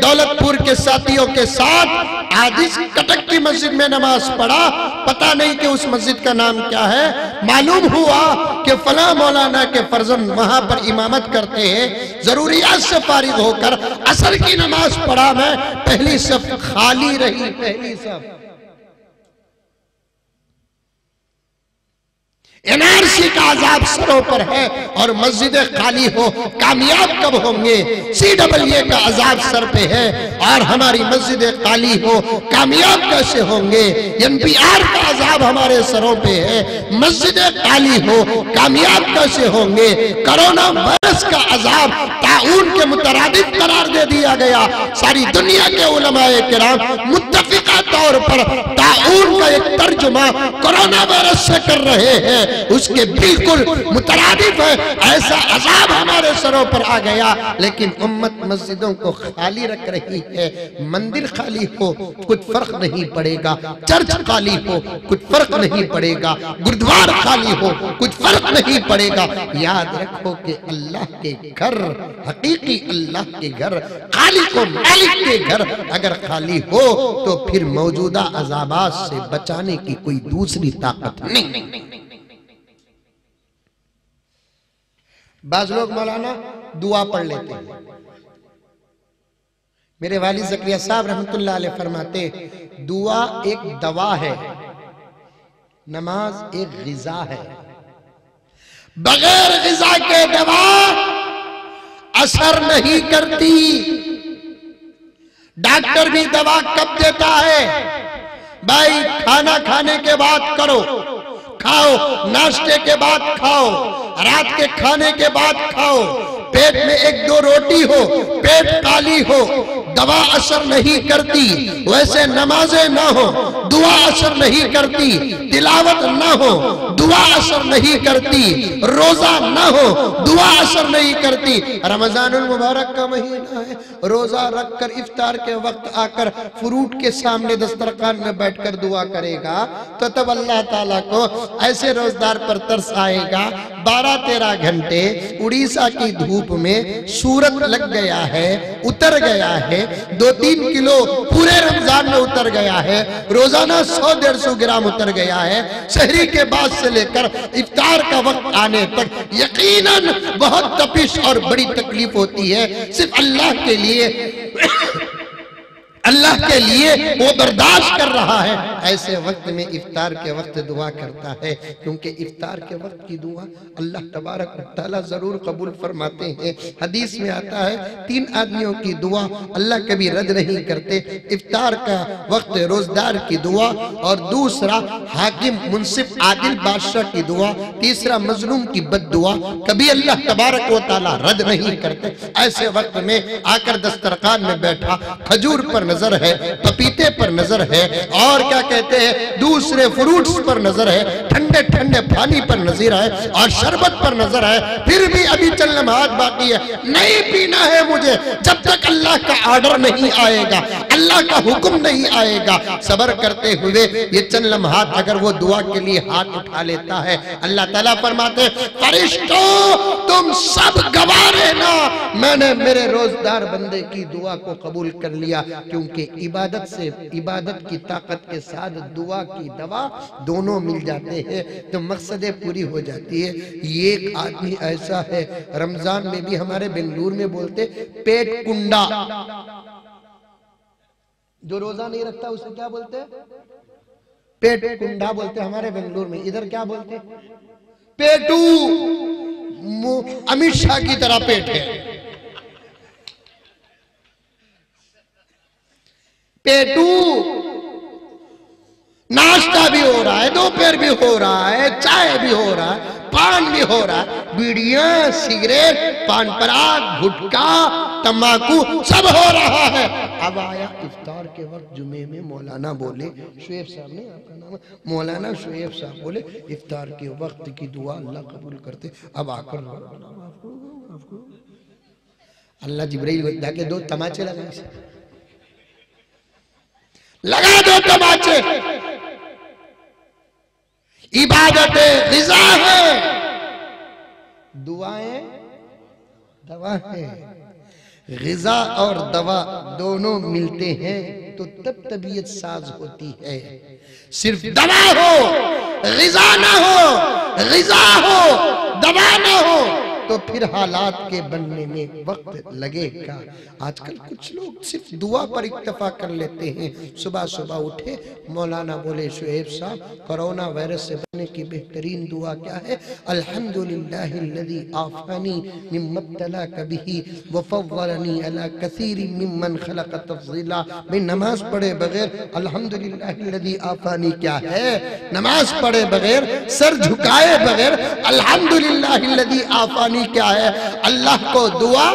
दौलतपुर के साथियों के साथ आज इस कटक की मस्जिद में नमाज पढ़ा, पता नहीं कि उस मस्जिद का नाम क्या है। मालूम हुआ कि फला मौलाना के फर्जंद वहां पर इमामत करते हैं। जरूरियात से फारिग होकर असर की नमाज पढ़ा मैं, पहली सफ खाली रही, पहली सफ। एनआरसी का अजाब सरों पर है और मस्जिदें खाली हो, कामयाब कब होंगे? CAA का अजाब सर पे है और हमारी मस्जिदें खाली हो, कामयाब कैसे होंगे? NPR का अजाब हमारे सरों पे है, मस्जिदें खाली हो, कामयाब कैसे होंगे? कोरोना वायरस का अजाब ताउन के मुतरादिफ करार दे दिया गया। सारी दुनिया के उलमाए किराम मुत्तफिका तौर पर ताउन का एक तर्जुमा कोरोना वायरस से कर रहे हैं, उसके बिल्कुल मुतरादिफ है। ऐसा अजाब हमारे सरों पर आ गया, लेकिन उम्मत मस्जिदों को खाली रख रही है। मंदिर खाली हो कुछ फर्क नहीं पड़ेगा, चर्च खाली हो कुछ फर्क नहीं पड़ेगा, गुरुद्वार खाली हो कुछ फर्क नहीं पड़ेगा। याद रखो कि अल्लाह के घर, हकीकी अल्लाह के घर, खालिक व मालिक के घर अगर खाली हो तो फिर मौजूदा अजाबात से बचाने की कोई दूसरी ताकत नहीं। बाज लोग मौलाना दुआ पढ़ लेते हैं। मेरे वालिद ज़करिया साहब रहमतुल्लाह अलैह फरमाते, दुआ एक दवा है, नमाज एक ग़िज़ा है। बगैर ग़िज़ा के दवा असर नहीं करती। डॉक्टर भी दवा कब देता है? भाई खाना खाने के बाद करो, खाओ, नाश्ते के बाद खाओ, रात के खाने के बाद खाओ, पेट में 1-2 रोटी हो, पेट खाली हो, दवा असर नहीं करती। वैसे नमाजें ना हो, दुआ असर नहीं करती। तिलावत ना हो, दुआ असर नहीं करती। रोजा ना हो, दुआ असर नहीं करती। रमजानुल मुबारक का महीना है, रोजा रखकर इफ्तार के वक्त आकर फ्रूट के सामने दस्तरखान में बैठकर दुआ करेगा तो तब अल्लाह ताला को ऐसे रोजदार पर तरस आएगा। 12-13 घंटे उड़ीसा की धूप में सूरत लग गया है, उतर गया है, 2-3 किलो पूरे रमजान में उतर गया है, रोजाना 100-150 ग्राम उतर गया है। सहरी के बाद से लेकर इफ्तार का वक्त आने तक यकीनन बहुत तपिश और बड़ी तकलीफ होती है। सिर्फ अल्लाह के लिए अल्लाह के लिए वो बर्दाश्त कर रहा है। ऐसे वक्त में इफ्तार के वक्त दुआ करता है, क्योंकि इफ्तार के वक्त की दुआ अल्लाह तबारक व तआला जरूर कबूल फरमाते हैं। हदीस में आता है 3 आदमियों की दुआ अल्लाह कभी रद्द नहीं करते। इफ्तार का वक्त रोजदार की दुआ, और दूसरा हाकिम मुंसिफ आदिल बादशाह की दुआ, तीसरा मजलूम की बद्दुआ कभी अल्लाह तबारक व तआला रद्द नहीं करते। ऐसे वक्त में आकर दस्तरखान में बैठा, खजूर पर नजर है, पपीते पर नजर है, और क्या कहते हैं दूसरे फ्रूट्स पर नजर है, ठंडे ठंडे पानी पर नजर है, और शरबत पर नजर है, फिर भी अभी चंद लम्हात बाकी है, नहीं पीना है मुझे जब तक अल्लाह का ऑर्डर नहीं आएगा, अल्लाह का हुक्म नहीं आएगा। सब्र करते हुए ये चंद लम्हात अगर वो दुआ के लिए हाथ उठा लेता है, अल्लाह ताला फरमाते फरिश्तों तुम सब गवाह रहना, मैंने मेरे रोजदार बंदे की दुआ को कबूल कर लिया। क्योंकि इबादत से, इबादत की ताकत के साथ दुआ की दवा दोनों मिल जाते हैं तो मकसदें पूरी हो जाती है। ये एक आदमी ऐसा है, रमजान में भी हमारे बेंगलुरु में बोलते पेट कुंडा, जो रोजा नहीं रखता उसे क्या बोलते? पेट कुंडा बोलते हमारे बेंगलुरु में। इधर क्या बोलते? पेटू। अमित शाह की तरह पेट है। पेटू। नाश्ता भी हो रहा है, दोपहर भी हो रहा है, चाय भी हो रहा है, पान भी हो रहा है, बीड़ियां, सिगरेट, पान पराग, गुटखा, तंबाकू सब हो रहा है। अब आया इफ्तार के वक्त जुमे में मौलाना बोले, शुएब साहब ने, आपका नाम है मौलाना शुएब साहब बोले, इफ्तार के वक्त की दुआ अल्लाह कबूल करते। अब आकर आपको अल्लाह जिब्राइल जाके 2 तमाचे लगाए, लगा 2 तमाचे। इबादतें ग़िज़ा है, दुआएं दवा है। ग़िज़ा और दवा दोनों मिलते हैं तो तब तबीयत साज होती है। सिर्फ दवा हो, ग़िज़ा ना हो, ग़िज़ा हो, दवा ना हो तो फिर हालात के बनने में वक्त लगेगा। आजकल कुछ लोग सिर्फ दुआ पर इक्तफा कर लेते हैं। सुबह सुबह उठे, मौलाना बोले शुएब साहब कोरोना वायरस से बचने की बेहतरीन दुआ क्या है? अल्हम्दुलिल्लाहिल्लज़ी आफ़ानी मिम्मा इब्तलाका बिही व फ़व्वलनी अला कसीरिन मिम्मन खलक़ तफ़ज़ीला। मैं नमाज पढ़े बगैर अल्हम्दुलिल्लाहिल्लज़ी आफ़ानी क्या है? नमाज पढ़े बगैर, सर झुकाए बगैर अल्हम्दुलिल्लाहिल्लज़ी आफ़ानी क्या है? अल्लाह को दुआ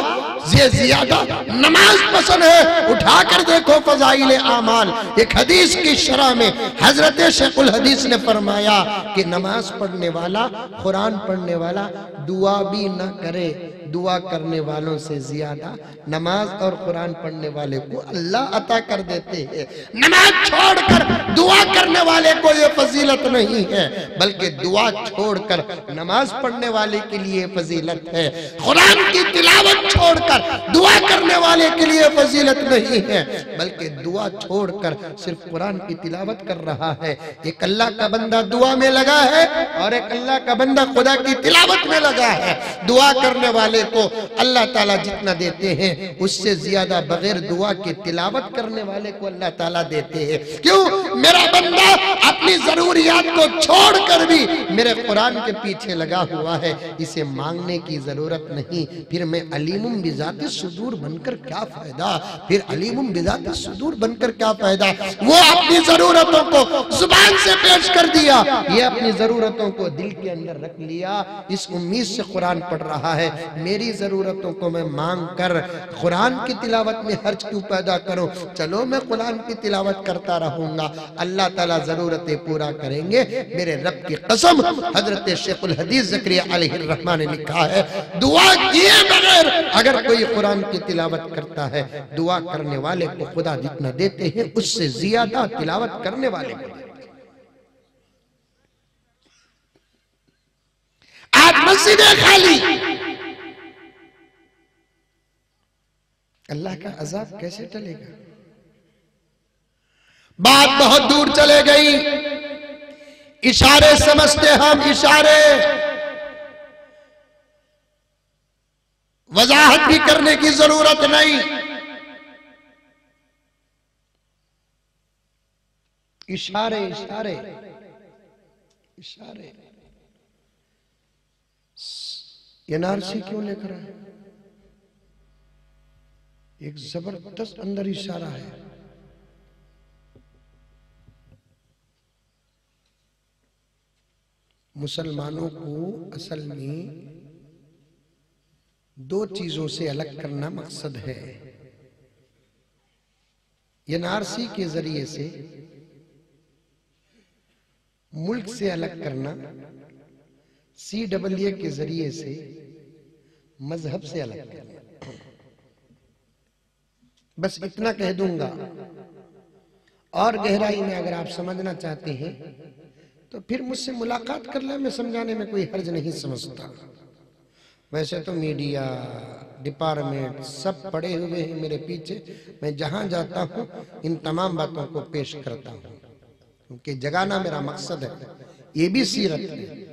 से ज्यादा नमाज पसंद है। उठाकर देखो फज़ाइल आमाल, एक हदीस की शरह में हजरत शेखुल हदीस ने फरमाया कि नमाज पढ़ने वाला, कुरान पढ़ने वाला दुआ भी न करे, दुआ करने वालों से ज्यादा नमाज और कुरान पढ़ने वाले को अल्लाह अता कर देते हैं। नमाज छोड़कर दुआ करने वाले को ये फजीलत नहीं है, बल्कि दुआ छोड़कर नमाज पढ़ने वाले के लिए फजीलत है। कुरान की तिलावत छोड़कर दुआ करने वाले के लिए फजीलत नहीं है, बल्कि दुआ छोड़कर सिर्फ कुरान की तिलावत कर रहा है। एक अल्लाह का बंदा दुआ में लगा है और एक अल्लाह का बंदा खुदा की तिलावत में लगा है। दुआ करने वाले को अल्लाह ताला जितना देते हैं उससे ज्यादा बगैर दुआ के तिलावत करने वाले को अल्लाह ताला देते हैं। क्यों? मेरा बंदा अपनी जरूरियात को छोड़कर भी मेरे कुरान के पीछे लगा हुआ है, इसे मांगने की जरूरत नहीं। फिर मैं अलीमुम बिज़ाति सुदूर बनकर क्या फायदा? फिर अलीमुम बिज़ाति सुदूर बनकर क्या फायदा? वो अपनी जरूरतों को जुबान से पेश कर दिया, ये अपनी जरूरतों को दिल के अंदर रख लिया। इस उम्मीद से कुरान पढ़ रहा है मेरी जरूरतों को मैं मांग कर कुरान की तिलावत में हर्ज क्यों पैदा करूं? चलो मैं कुरान की तिलावत करता रहूंगा, अल्लाह ताला जरूरतें पूरा करेंगे। मेरे रब की कसम, हजरत शेखुल हदीस ज़करिया अलैहिर्रहमान ने लिखा है, दुआ किए बगैर अगर कोई कुरान की तिलावत करता है, दुआ करने वाले को खुदा जितना देते हैं उससे ज्यादा तिलावत करने वाले को देते हैं। आज मस्जिदें खाली, अल्लाह का अजाब कैसे टलेगा? बात बहुत दूर चले गई, इशारे समझते हम, इशारे, वजाहत भी करने की जरूरत नहीं। इशारे इशारे इशारे। एनआरसी क्यों लेकर आए? एक जबरदस्त अंदर इशारा है। मुसलमानों को असल में 2 चीजों से अलग करना मकसद है। एनआरसी के जरिए से मुल्क से अलग करना, CAA के जरिए से मजहब से अलग करना। बस इतना कह दूंगा, और गहराई में अगर आप समझना चाहते हैं तो फिर मुझसे मुलाकात कर ले, मैं समझाने में कोई हर्ज नहीं समझता। वैसे तो मीडिया डिपार्टमेंट सब पड़े हुए हैं मेरे पीछे, मैं जहां जाता हूं इन तमाम बातों को पेश करता हूं, क्योंकि जगाना मेरा मकसद है। ये भी सीरत है।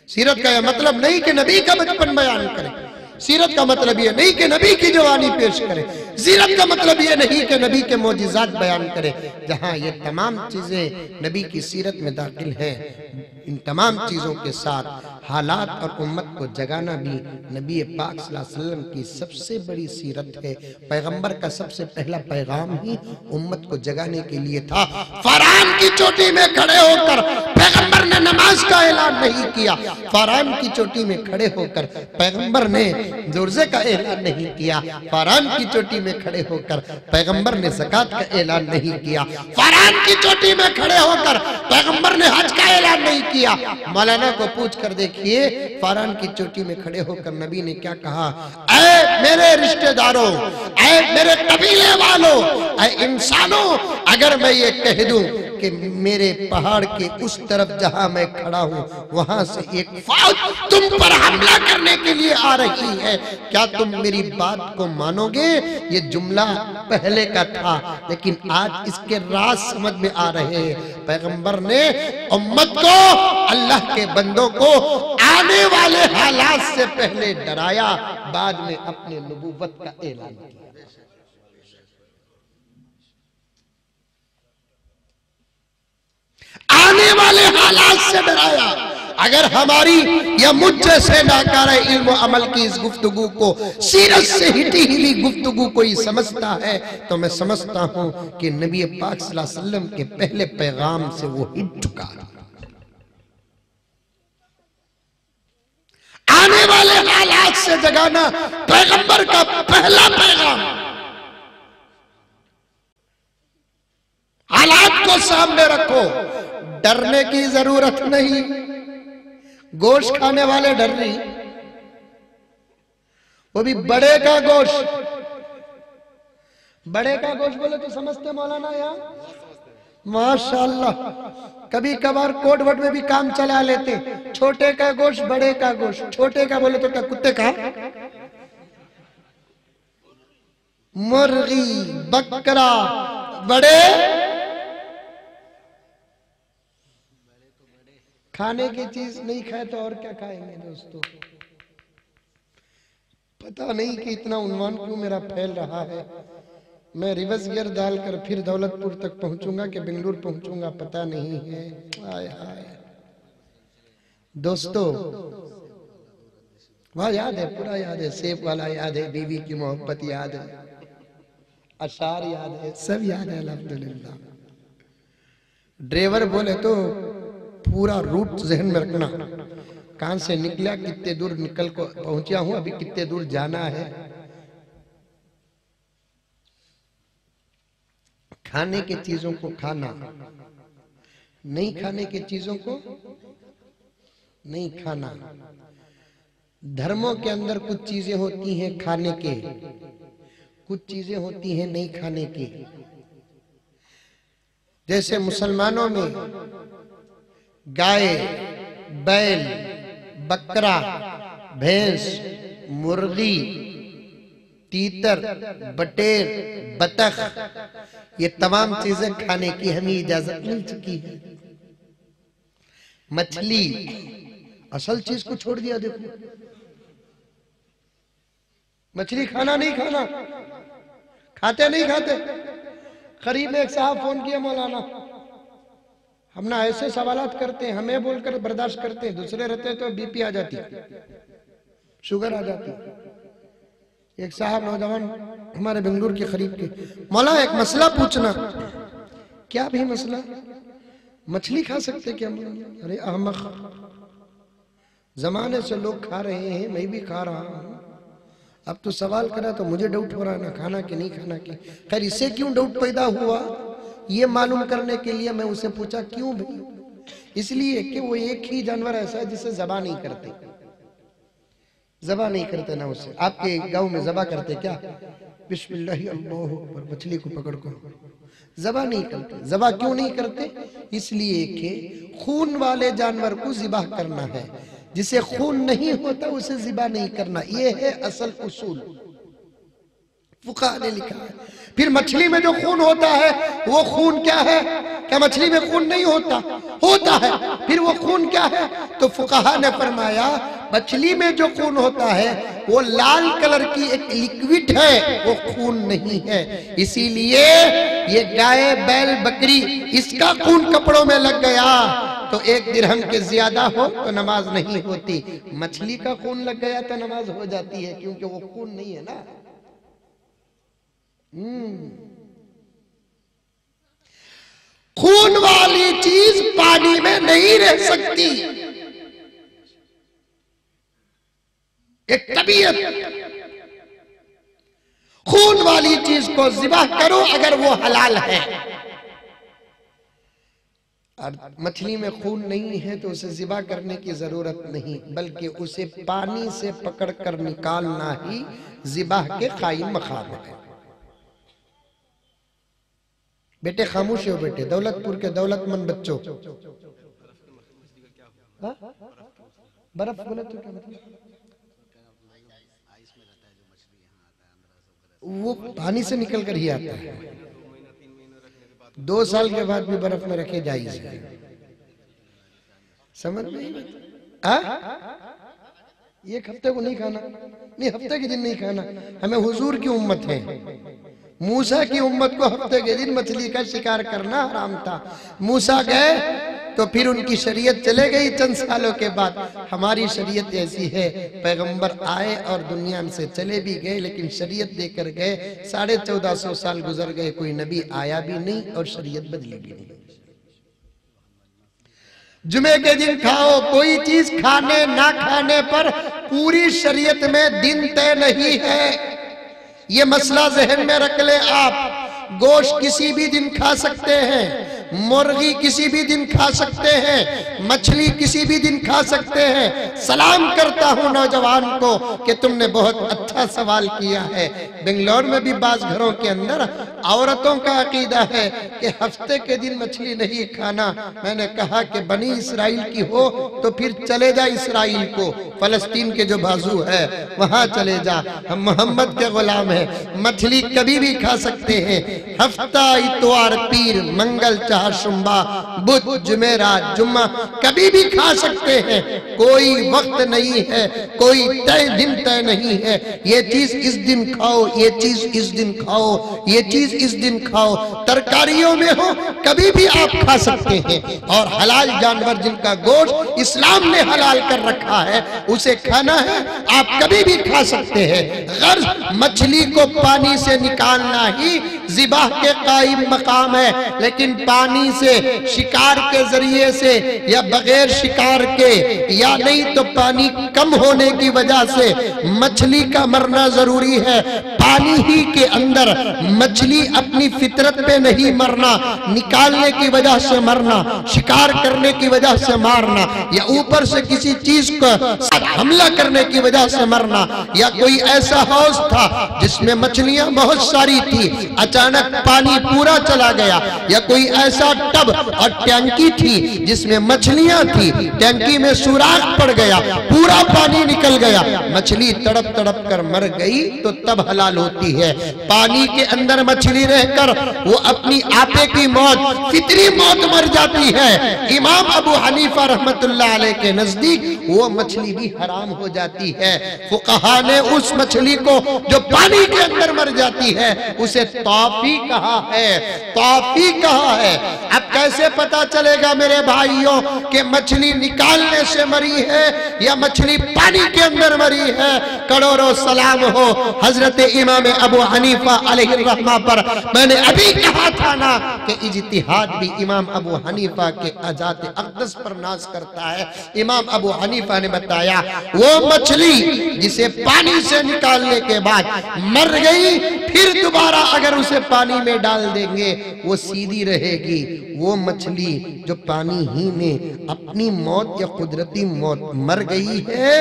सीरत का यह मतलब नहीं कि नबी का बचपन बयान करें, सीरत का मतलब ये नहीं कि नबी की जवानी पेश करें, सीरत का मतलब ये नहीं कि नबी के मौजिज़ात बयान करें। जहां ये तमाम चीजें नबी की सीरत में दाखिल हैं, इन तमाम चीजों के साथ हालात और उम्मत को जगाना भी नबी पाक सल्लल्लाहु अलैहि वसल्लम की सबसे बड़ी सीरत है। पैगंबर का सबसे पहला पैगाम ही उम्मत को जगाने के लिए था। फरआन की चोटी में खड़े होकर पैगंबर ने नमाज का ऐलान नहीं किया, फारान की चोटी में खड़े होकर पैगंबर ने जोरजे का ऐलान नहीं किया, फारान की चोटी में खड़े होकर पैगंबर ने ज़कात का ऐलान नहीं किया, फारान की चोटी में खड़े होकर पैगंबर ने हज का ऐलान नहीं किया। मौलाना को पूछ कर देखिए, फारान की चोटी में खड़े होकर नबी ने क्या कहा? ऐ मेरे रिश्तेदारों, ऐ मेरे कबीले वालों, ऐ इंसानों, अगर मैं ये कह दूं कि मेरे पहाड़ के उस तरफ जहां मैं खड़ा हूं वहां से एक फौज तुम पर हमला करने के लिए आ रही है, क्या तुम मेरी बात को मानोगे? ये जुमला पहले का था, लेकिन आज इसके राज समझ में आ रहे हैं। पैगंबर ने उम्मत को, अल्लाह के बंदों को आने वाले हालात से पहले डराया, बाद में अपने नबूवत का ऐलान किया। आने वाले हालात से डराया। अगर हमारी या मुझ जैसे नाकारे इल्म अमल की इस गुफ्तगू को, सीरत से हिटी हिली गुफ्तगू कोई समझता है तो मैं समझता हूं कि नबी पाक सल्लल्लाहु अलैहि वसल्लम के पहले पैगाम से वो हिट चुका। आने वाले हालात से जगाना पैगंबर का पहला पैगाम। हालात को सामने रखो, डरने की जरूरत नहीं। गोश्त खाने वाले डर रही, वो भी बड़े का गोश्त। बड़े का गोश्त बोले तो समझते मौलाना यार, माशाल्लाह। कभी कभार कोट वट में भी काम चला लेते। छोटे का गोश्त, बड़े का गोश्त। छोटे का बोले तो क्या कुत्ते का? मुर्गी, बकरा, बड़े खाने की चीज नहीं खाए तो और क्या खाएंगे दोस्तों? पता नहीं कि इतना उन्वान क्यों मेरा फैल रहा है। मैं रिवर्स गियर डालकर फिर दौलतपुर तक पहुंचूंगा कि बेंगलुरु पहुंचूंगा पता नहीं है। आय हाय दोस्तों, वह याद है, पूरा याद है। सेब वाला याद है, बीवी की मोहब्बत याद है, अशार याद है, सब याद है अल्हम्दुलिल्लाह। ड्राइवर बोले तो पूरा रूट जहन में रखना, कहां से निकला, कितने दूर निकल को पहुंचा हूं, अभी कितने दूर जाना है। खाने की चीजों को खाना, नहीं खाने की चीजों को नहीं खाना। धर्मों के अंदर कुछ चीजें होती हैं खाने के, कुछ चीजें होती हैं नहीं खाने की। जैसे मुसलमानों में गाय, बैल, बकरा, भैंस, मुर्गी, तीतर, बटेर, बतख, ये तमाम चीजें खाने की हमें इजाजत मिल चुकी है। मछली, असल चीज को छोड़ दिया। देखो, मछली खाना नहीं खाना, खाते नहीं खाते। करीब एक साहब फोन किया, मौलाना हम ना ऐसे सवालात करते हैं, हमें बोलकर बर्दाश्त करते हैं, दूसरे रहते तो बीपी आ जाती, शुगर आ जाती। एक साहब नौजवान हमारे बेंगलुरु के करीब के, मौला एक मसला पूछना। क्या भी मसला? मछली खा सकते क्या? अरे अहमक, जमाने से लोग खा रहे हैं, मैं भी खा रहा हूं। अब तो सवाल करा तो मुझे डाउट हो रहा है ना खाना कि नहीं खाना की। खैर, इससे क्यों डाउट पैदा हुआ ये मालूम करने के लिए मैं उसे पूछा, क्यों भाई? इसलिए कि वो एक ही जानवर ऐसा है जिसे ज़बा नहीं करते। ज़बा नहीं करते ना उसे। आपके गांव में ज़बा करते क्या? बिस्मिल्लाह अल्लाहु अकबर, मछली को पकड़ को ज़बा नहीं करते। ज़बा क्यों नहीं करते? इसलिए कि खून वाले जानवर को ज़िबा करना है, जिसे खून नहीं होता उसे ज़िबा नहीं करना। ये है असल उसूल, फुक़हा ने लिखा है। फिर मछली में जो खून होता है वो खून क्या है? क्या मछली में खून नहीं होता? होता है। फिर वो खून क्या है? तो फुक़हा ने फरमाया मछली में जो खून होता है वो लाल कलर की एक लिक्विड है, वो खून नहीं है। इसीलिए ये गाय, बैल, बकरी, इसका खून कपड़ों में लग गया तो 1 दिरहम के ज्यादा हो तो नमाज नहीं होती। मछली का खून लग गया तो नमाज हो जाती है, क्योंकि वो खून नहीं है ना। खून वाली चीज पानी में नहीं रह सकती। एक तबीयत, खून वाली चीज को ज़िबह करो अगर वो हलाल है। और मछली में खून नहीं है तो उसे ज़िबह करने की जरूरत नहीं, बल्कि उसे पानी से पकड़कर निकालना ही ज़िबह के कायम मकाम है। बेटे खामोश हो बेटे, दौलतपुर के दौलतमंद बच्चों। बर्फ बोले तो क्या मतलब? वो पानी से निकल कर ही आता है। 2 साल के बाद भी बर्फ में रखे जाइज है। समझ में? एक हफ्ते को नहीं खाना, नहीं हफ्ते के दिन नहीं खाना। हमें हुजूर की उम्मत है, मूसा की उम्मत को हफ्ते के दिन मछली का शिकार करना हराम था। मूसा गए तो फिर उनकी शरीयत चले गई चंद सालों के बाद। हमारी शरीयत ऐसी है, पैगंबर आए और दुनिया से चले भी गए, लेकिन शरीयत देकर गए। 1450 साल गुजर गए, कोई नबी आया भी नहीं और शरीयत बदली भी नहीं। जुमे के दिन खाओ, कोई चीज खाने ना खाने पर पूरी शरीयत में दिन तय नहीं है। ये मसला जहन में रख ले आप। गोश्त किसी भी दिन खा सकते हैं, मुर्गी किसी भी दिन खा सकते हैं, मछली किसी भी दिन खा सकते हैं। सलाम करता हूं नौजवान को कि तुमने बहुत अच्छा सवाल किया है। बेंगलोर में भी बाज घरों के अंदर औरतों का अकीदा है कि हफ्ते के दिन मछली नहीं खाना। मैंने कहा कि बनी इसराइल की हो तो फिर चले जा इसराइल को, फलस्तीन के जो बाजू है वहां चले जा। हम मोहम्मद के गुलाम हैं, मछली कभी भी खा सकते हैं। हफ्ता, इतवार, पीर, मंगल, चाहशुम्बा, बुध, जुमेरात, जुम्मा कभी भी खा सकते हैं। कोई वक्त नहीं है, कोई तय दिन तय नहीं है। ये चीज इस दिन खाओ, ये चीज इस दिन खाओ, ये चीज इस दिन खाओ। तरकारियों में हो कभी भी आप खा सकते हैं। और हलाल जानवर जिनका गोश्त इस्लाम ने हलाल कर रखा है उसे खाना है, आप कभी भी खा सकते हैं। गर्ज मछली को पानी से निकालना ही ज़िबाह के कायम मकाम है, लेकिन पानी से शिकार के जरिए से या बगैर शिकार के, या नहीं तो पानी कम होने की वजह से मछली का मरना जरूरी है। पानी ही के अंदर मछली अपनी फितरत पे नहीं मरना, निकालने की वजह से मरना, शिकार करने की वजह से मारना, या ऊपर से किसी चीज को हमला करने की वजह से मरना, या कोई ऐसा हौज था जिसमें मछलियां बहुत सारी थी, अचानक पानी पूरा चला गया, या कोई ऐसा टब और टैंकी थी जिसमें मछलियां थी, टैंकी में सुराख पड़ गया, पूरा पानी निकल गया, मछली तड़प तड़प कर मर गई, तो तब हलाल होती है। पानी के अंदर मछली रहकर वो अपनी आपे की मौत, फितरी मौत मर जाती है। इमाम अबू हनीफा रहमतुल्लाह अलैह के नजदीक वो मछली भी हराम हो जाती है। फुकहा ने उस मछली को जो पानी के अंदर मर जाती है उसे तौफी कहा है, तौफी कहा है। अब कैसे पता चलेगा मेरे भाइयों कि मछली निकालने से मरी है या मछली पानी के अंदर मरी है? करोड़ों सलाम हो हजरत इमाम अबू हनीफा अलैहिर्रहमा पर। मैंने अभी कहा था ना कि इज्तिहाद भी इमाम अबू हनीफा के अजात अक़दस पर नाज करता है। इमाम अबू हनीफा ने बताया वो मछली जिसे पानी से निकालने के बाद मर गई, फिर दोबारा अगर उसे पानी में डाल देंगे वो सीधी रहेगी। वो मछली जो पानी ही में अपनी मौत या कुदरती मौत मर गई है,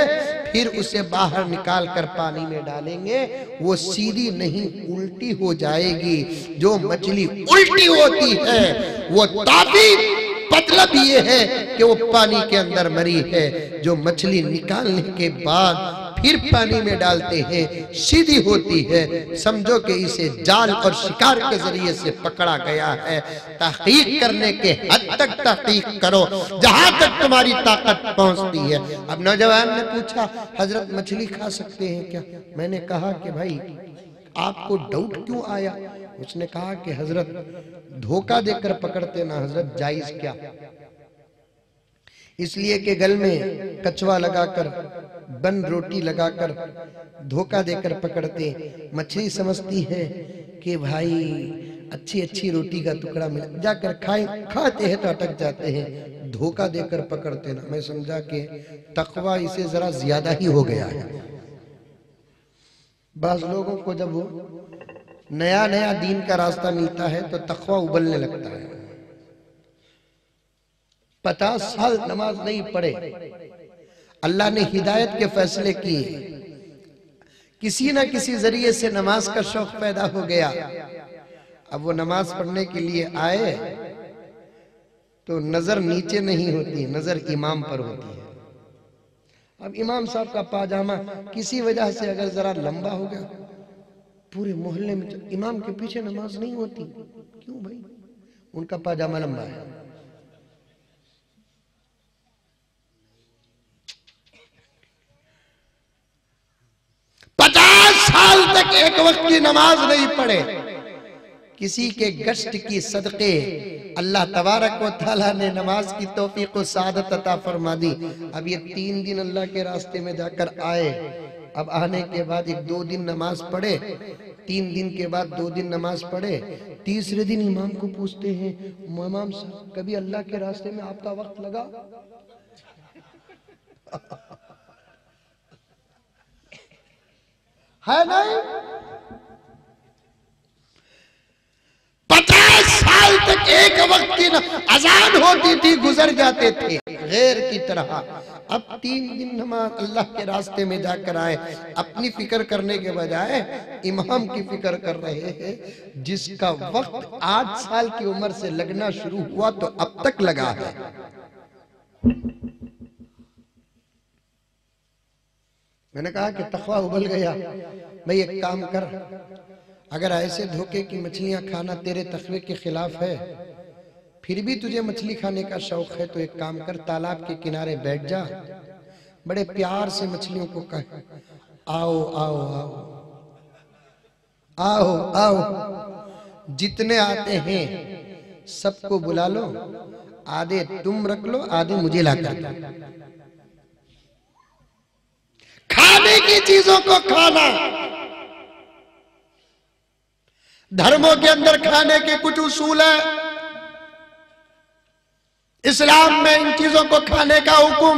फिर उसे बाहर निकाल कर पानी में डालेंगे, वो सीधी नहीं उल्टी हो जाएगी। जो मछली उल्टी होती है वो ताबीर मतलब ये है कि वो पानी के अंदर मरी है। जो मछली निकालने के बाद फिर पानी में डालते हैं सीधी होती है, समझो कि इसे जाल और शिकार के जरिए से पकड़ा गया है। तहकीक करने के हद तक तहकीक करो जहां तक तुम्हारी ताकत पहुंचती है। अब नौजवान ने पूछा हजरत मछली खा सकते हैं क्या? मैंने कहा कि भाई आपको डाउट क्यों आया? उसने कहा कि हजरत धोखा देकर पकड़ते ना हजरत, जायज क्या? इसलिए कि गल में कचवा लगाकर, बन रोटी लगाकर धोखा देकर पकड़ते। मछली समझती है कि भाई अच्छी अच्छी रोटी का टुकड़ा मिला, जाकर खाते हैं तो अटक जाते हैं। धोखा देकर पकड़ते ना, मैं समझा कि तकवा इसे जरा ज्यादा ही हो गया है। बाज लोगों को जब वो नया नया दीन का रास्ता मिलता है तो तकवा उबलने लगता है। 50 साल नमाज नहीं पढ़े, अल्लाह ने हिदायत के फैसले किए, किसी ना किसी जरिए से नमाज का शौक पैदा हो गया। अब वो नमाज पढ़ने के लिए आए तो नजर नीचे नहीं होती, नजर इमाम पर होती है। अब इमाम साहब का पाजामा किसी वजह से अगर जरा लंबा हो गया, पूरे मोहल्ले में इमाम के पीछे नमाज नहीं होती। क्यों भाई? उनका पाजामा लंबा है। साल तक एक वक्त की नमाज नहीं पढ़े, किसी के गश्त की सदके अल्लाह तबारक व तआला ने नमाज की तौफीक व सादत अता फरमा दी। अब ये 3 दिन अल्लाह के रास्ते में जाकर आए, अब आने के बाद 1-2 दिन नमाज पढ़े, 3 दिन के बाद 2 दिन नमाज पढ़े, तीसरे दिन इमाम को पूछते हैं, इमाम साहब कभी अल्लाह के रास्ते में आपका वक्त लगा? है नहीं? 50 साल तक एक वक्त की अजान होती थी, गुजर जाते थे गैर की तरह। अब 3 दिन नमाज अल्लाह के रास्ते में जाकर आए, अपनी फिक्र करने के बजाय इमाम की फिक्र कर रहे हैं, जिसका वक्त 8 साल की उम्र से लगना शुरू हुआ तो अब तक लगा है। मैंने कहा कि तकवा उबल गया। भाई एक काम कर, अगर ऐसे धोखे की मछलियां खाना तेरे तकवे के खिलाफ है, फिर भी तुझे मछली खाने का शौक है, तो एक काम कर, तालाब के किनारे बैठ जा, बड़े प्यार से मछलियों को कह, आओ आओ आओ आओ आओ, जितने आते हैं सबको बुला लो, आधे तुम रख लो, आधे मुझे ला कर दो। खाने की चीजों को खाना, धर्मों के अंदर खाने के कुछ उसूल है। इस्लाम में इन चीजों को खाने का हुक्म,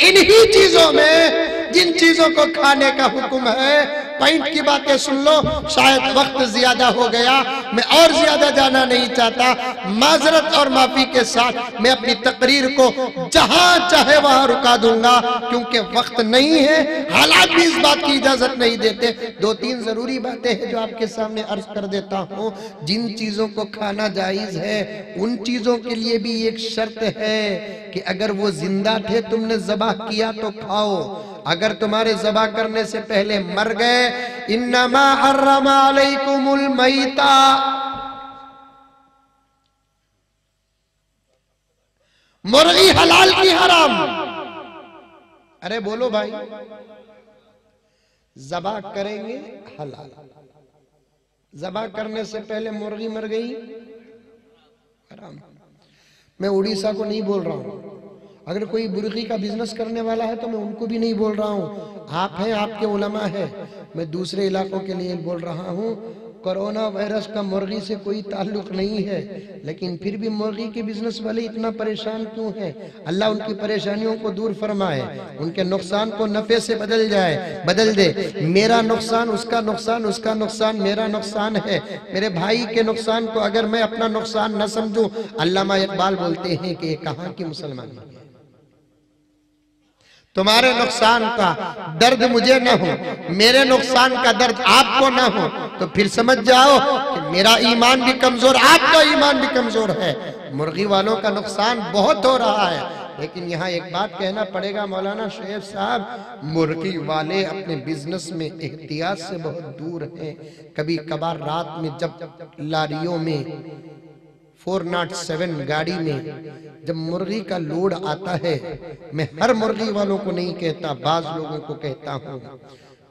इन्हीं चीजों में जिन चीजों को खाने का हुक्म है, पॉइंट की बातें सुन लो, शायद वक्त ज्यादा हो गया, मैं और ज्यादा जाना नहीं चाहता। माजरत और माफी के साथ मैं अपनी तकरीर को जहां चाहे वहां रुका दूंगा, क्योंकि वक्त नहीं है, हालात भी इस बात की इजाजत नहीं देते। 2-3 जरूरी बातें हैं जो आपके सामने अर्ज कर देता हूं। जिन चीजों को खाना जायज है, उन चीजों के लिए भी एक शर्त है कि अगर वो जिंदा थे, तुमने ज़बाह किया तो खाओ, अगर तुम्हारे ज़बाह करने से पहले मर गए, इन्नमा हर्रमा अलैकुमुल मैता, मुर्गी हलाल की हराम। अरे बोलो भाई, ज़बाह करेंगे हलाल, ज़बाह करने से पहले मुर्गी मर गई हराम। मैं उड़ीसा को नहीं बोल रहा हूं, अगर कोई मुर्गी का बिजनेस करने वाला है तो मैं उनको भी नहीं बोल रहा हूँ। आप हैं, आपके उलमा है, मैं दूसरे इलाकों के लिए बोल रहा हूँ। कोरोना वायरस का मुर्गी से कोई ताल्लुक नहीं है, लेकिन फिर भी मुर्गी के बिजनेस वाले इतना परेशान क्यों हैं? अल्लाह उनकी परेशानियों को दूर फरमाए, उनके नुकसान को नफे से बदल दे। मेरा नुकसान उसका नुकसान, उसका नुकसान मेरा नुकसान है। मेरे भाई के नुकसान को अगर मैं अपना नुकसान न समझूं, अल्लामा इकबाल बोलते हैं कि ये कहाँ की मुसलमानी है। तुम्हारे नुकसान का दर्द मुझे न हो, मेरे नुकसान का दर्द आपको न हो, तो फिर समझ जाओ कि मेरा ईमान भी कमजोर, आपका ईमान भी कमजोर है। मुर्गी वालों का नुकसान बहुत हो रहा है, लेकिन यहाँ एक बात कहना पड़ेगा मौलाना शुएब साहब, मुर्गी वाले अपने बिजनेस में एहतियात से बहुत दूर हैं। कभी कभार रात में जब लारियों में 407 गाड़ी में जब मुर्गी का लोड आता है, मैं हर मुर्गी वालों को नहीं कहता, बाज लोगों को कहता हूँ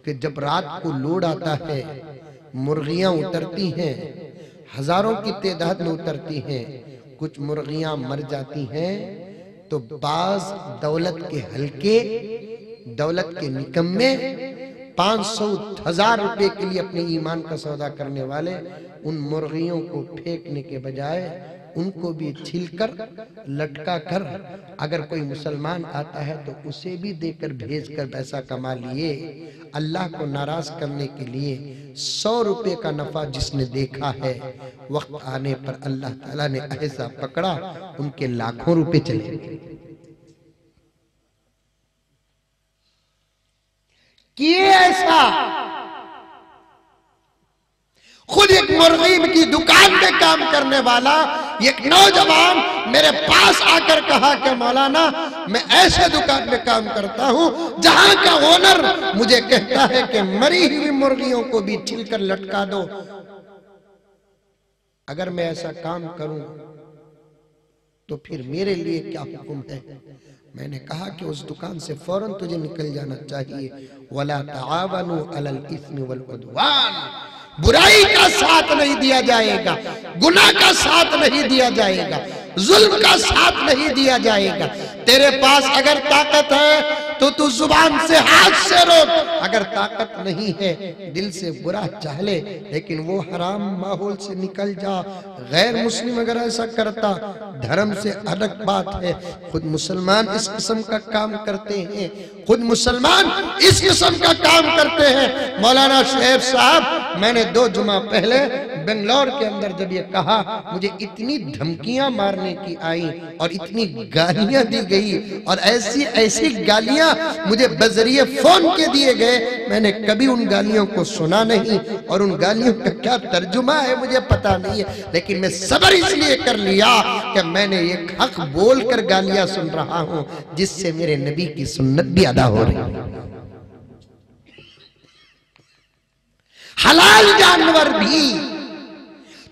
कि जब रात को लोड आता है, मुर्गियां उतरती हैं, हजारों की तादाद में उतरती हैं, कुछ मुर्गियां मर जाती हैं, तो बाज दौलत के हल्के, दौलत के निकम्मे, 500-1000 रुपए के लिए अपने ईमान का सौदा करने वाले उन मुर्गियों को फेंकने के बजाय उनको भी छीलकर लटका कर अगर कोई मुसलमान आता है तो उसे भी देकर भेजकर पैसा कमा लिए। अल्लाह को नाराज करने के लिए 100 रुपए का नफा जिसने देखा है, वक्त आने पर अल्लाह ताला ने ऐसा पकड़ा उनके लाखों रुपए चले गए। किए ऐसा। खुद एक मुर्गीम की दुकान में काम करने वाला एक नौजवान मेरे पास आकर कहा कि मौलाना मैं ऐसे दुकान में काम करता हूं जहां का ओनर मुझे कहता है कि मरी हुई मुर्गियों को भी छिलकर लटका दो। अगर मैं ऐसा काम करूं तो फिर मेरे लिए क्या हुक्म है? मैंने कहा कि उस दुकान से फौरन तुझे निकल जाना चाहिए। वला तावनु अलल इस्मि वल उद्वान, बुराई का साथ नहीं दिया जाएगा, गुनाह का साथ नहीं दिया जाएगा, जुल्म का साथ नहीं दिया जाएगा। तेरे पास अगर ताकत है तो तू जुबान से हाथ से रोक, अगर ताकत नहीं है दिल से बुरा चाह ले, लेकिन वो हराम माहौल से निकल जा। गैर मुस्लिम अगर ऐसा करता धर्म से अलग बात है। खुद मुसलमान इस किस्म का काम करते हैं, खुद मुसलमान इस किस्म का काम करते हैं। मौलाना शुएब साहब, मैंने 2 जुमा पहले बेंगलोर के अंदर जब ये कहा, मुझे इतनी धमकियां मारने की आई और इतनी गालियां दी गई और ऐसी ऐसी गालियां मुझे बजरिए फोन के दिए गए, मैंने कभी उन गालियों को सुना नहीं और उन गालियों का क्या तर्जुमा है मुझे पता नहीं है। लेकिन मैं सब्र इसलिए कर लिया कि मैंने एक हक बोलकर गालियां सुन रहा हूं जिससे मेरे नबी की सुन्नत भी अदा हो रही है। हलाल जानवर भी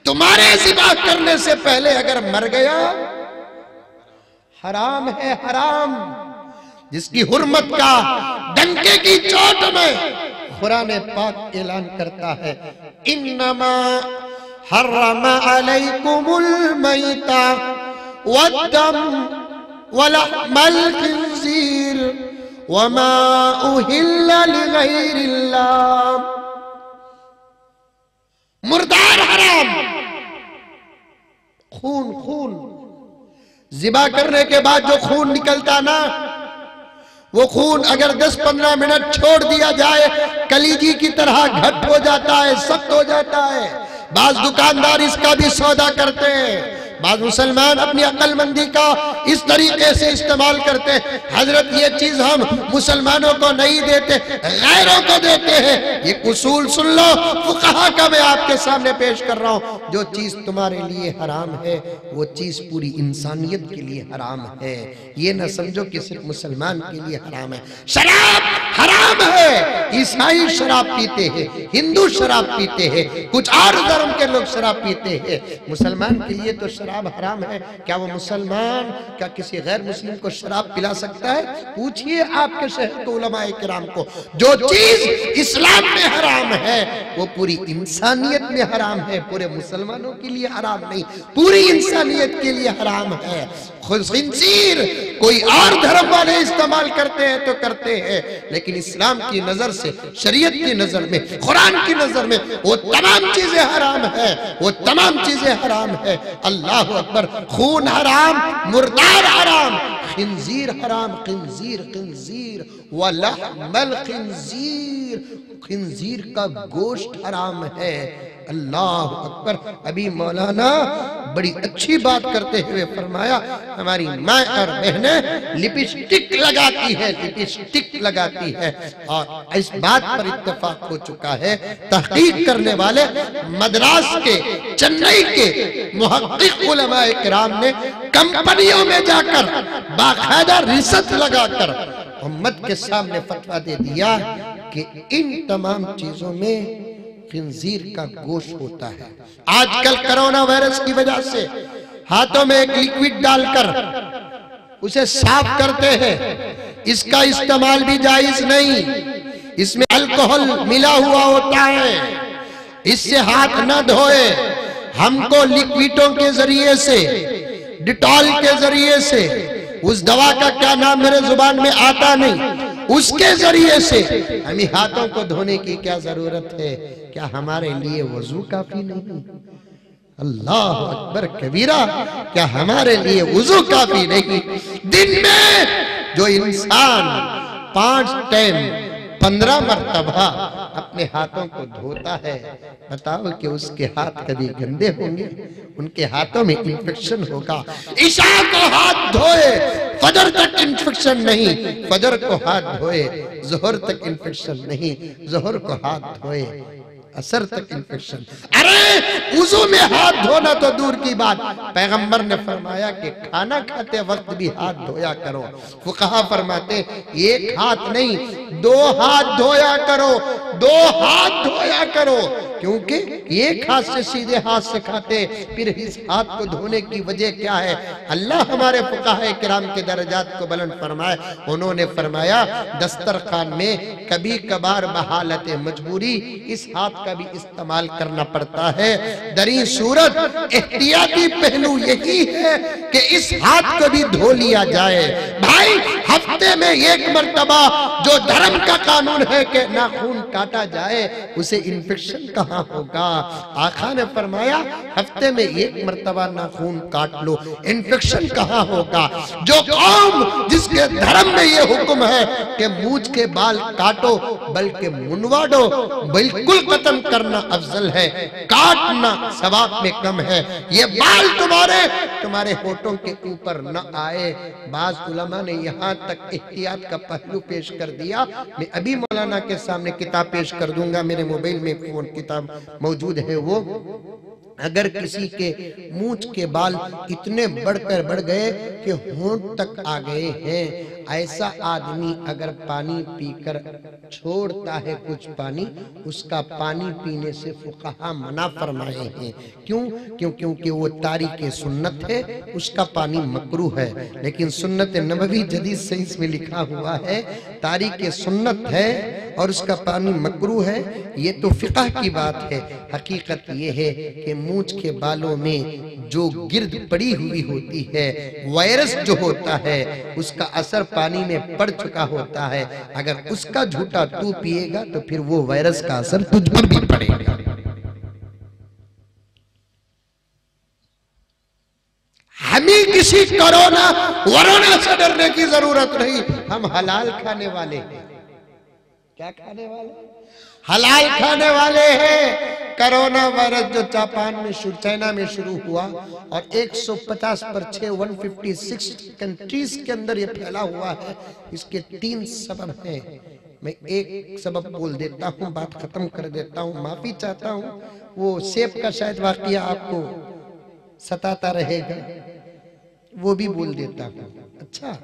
तुम्हारे ज़िबा करने से पहले अगर मर गया हराम है, हराम। जिसकी हुर्मत का डंके की चोट में कुरान पाक ऐलान करता है, इन्नमा हर्रमा अलैकुमुल मैता वद्दम वलहमल खिंजीर वमा उहिल्ला लिगैरिल्लाह। मुर्दार हराम, खून, खून ज़िबा करने के बाद जो खून निकलता ना, वो खून अगर 10-15 मिनट छोड़ दिया जाए कलीजी की तरह घट हो जाता है, सख्त हो जाता है। बाज दुकानदार इसका भी सौदा करते हैं, बाज मुसलमान अपनी अक्लमंदी का इस तरीके से इस्तेमाल करते हैं। हजरत ये चीज हम मुसलमानों को नहीं देते, गैरों को देते हैं। ये उसूल सुन लो, फुक़हा का मैं आपके सामने पेश कर रहा हूं। जो चीज तुम्हारे लिए हराम है वो चीज पूरी इंसानियत के लिए हराम है। ये ना समझो कि सिर्फ मुसलमान के लिए हराम है। शराब हराम है, ईसाई शराब पीते हैं, हिंदू शराब पीते हैं, कुछ और धर्म के लोग शराब पीते हैं। मुसलमान के लिए तो शराब हराम है। क्या वो मुसलमान क्या किसी गैर मुस्लिम को शराब पिला सकता है? पूछिए आपके शहर के उलमाए किराम को। जो चीज इस्लाम में हराम है वो पूरी इंसानियत में हराम है, पूरे मुसलमानों के लिए हराम नहीं, पूरी इंसानियत के लिए हराम है। खुद खिंजीर कोई और धर्म वाले इस्तेमाल करते हैं तो करते हैं, लेकिन इस्लाम की नजर से, शरीयत की नजर में, कुरान की नजर में वो तमाम चीजें हराम है, वो तमाम चीजें हराम है। अल्लाह अकबर। खून हराम, मुर्दार हराम, खिंजीर हराम, खिंजीर खिंजीर वलहमल खिंजीर, खिंजीर का गोश्त हराम है। अल्लाह अकबर। अभी मौलाना बड़ी अच्छी बात करते हुए फरमाया, हमारी माँ और बहनें लिपस्टिक लगाती है, लिपस्टिक लगाती है। और इस बात पर इत्तेफाक हो चुका है, तहकीक करने वाले मद्रास के, चेन्नई के मुहक्किक उलमाए किराम ने कंपनियों में जाकर बाकायदा रिसर्च लगाकर उम्मत के सामने फतवा दे दिया कि इन तमाम चीजों में खिंजीर का गोश्त होता है। आजकल कोरोना वायरस की वजह से हाथों में एक लिक्विड डालकर उसे साफ करते हैं, इसका इस्तेमाल भी जायज नहीं। इसमें अल्कोहल मिला हुआ होता है, इससे हाथ न धोए। हमको लिक्विडों के जरिए से, डिटॉल के जरिए से, उस दवा का क्या नाम मेरे जुबान में आता नहीं, उसके जरिए से हमें हाथों को धोने की क्या जरूरत है? क्या हमारे लिए वजू काफी नहीं? अल्लाह अकबर कबीरा। क्या हमारे लिए वुजू काफी नहीं? दिन में जो इंसान 5 टाइम 15 मरतबा अपने हाथों को धोता है, बताओ कि उसके हाथ कभी गंदे होंगे? उनके हाथों में इंफेक्शन होगा। ईशा को हाथ धोए, फजर तक इंफेक्शन नहीं, फजर को हाथ धोए, जोहर तक इंफेक्शन नहीं, जोहर को हाथ धोए, असर तक इंफेक्शन। अरे वुजू में हाथ धोना तो दूर की बात, पैगंबर ने फरमाया कि खाना खाते वक्त भी हाथ धोया करो। फुकहा फरमाते एक हाथ नहीं 2 हाथ धोया करो, 2 हाथ धोया करो, क्योंकि एक हाथ से सीधे हाथ से खाते, फिर इस हाथ को धोने की वजह क्या है? अल्लाह हमारे फुकहा किराम के दर्जात को बुलंद फरमाए। उन्होंने फरमाया दस्तरखान में कभी कभार बहालत मजबूरी इस हाथ का भी इस्तेमाल करना पड़ता है। दरी सूरत एहतियाती पहलू यही है कि इस हाथ को भी धो लिया जाए। भाई हफ्ते में 1 मरतबा जो धर्म का कानून है कि नाखून काटा जाए, उसे इन्फेक्शन कहाँ होगा? आका ने फरमाया हफ्ते में 1 मरतबा नाखून काट लो, इन्फेक्शन कहाँ होगा? जो कौम जिसके धर्म में ये हुक्म है कि मूंछ के बाल काटो बल्कि मुनवाडो, बिल्कुल खत्म करना अफजल है, काटना सवाब में कम है। ये बाल तुम्हारे होठों के ऊपर न आए। बाज उलमा ने यहाँ तक एहतियात का पहलू पेश कर दिया। मैं अभी मौलाना के सामने किताब पेश कर दूंगा, मेरे मोबाइल में फोन किताब मौजूद है। वो अगर किसी के मूंछ के बाल इतने बढ़कर बढ़ गए कि होंठ तक आ गए हैं, ऐसा आदमी अगर पानी पीकर छोड़ता है कुछ पानी, उसका पानी पीने से फुकहा मना फरमाए हैं। क्यों? क्योंकि वो तारीक सुन्नत है, उसका पानी मकरूह है। लेकिन सुन्नत नबवी जदीद साइंस में लिखा हुआ है तारीक सुन्नत है और उसका पानी मकरूह है। ये तो फिक़ह की बात है। हकीकत ये है कि मूंछ के बालों में जो गिर्द पड़ी हुई होती है, वायरस जो होता है, उसका असर पानी में पड़ चुका होता है। अगर उसका झूठा तू पिएगा तो फिर वो वायरस का असर तुझ पर भी पड़ेगा। हमें किसी कोरोना वरोना से डरने की जरूरत नहीं। हम हलाल खाने वाले हैं। क्या खाने वाले? हलाल खाने वाले हैं। कोरोना वायरस जो जापान में चाइना में शुरू हुआ और 150 पर 156 कंट्रीज के अंदर ये फैला हुआ है, इसके 3 सबब हैं। मैं एक सबब बोल देता हूँ, बात खत्म कर देता हूँ, माफी चाहता हूँ। वो सेब का शायद वाकया आपको सताता रहेगा, वो भी बोल देता हूँ। अच्छा,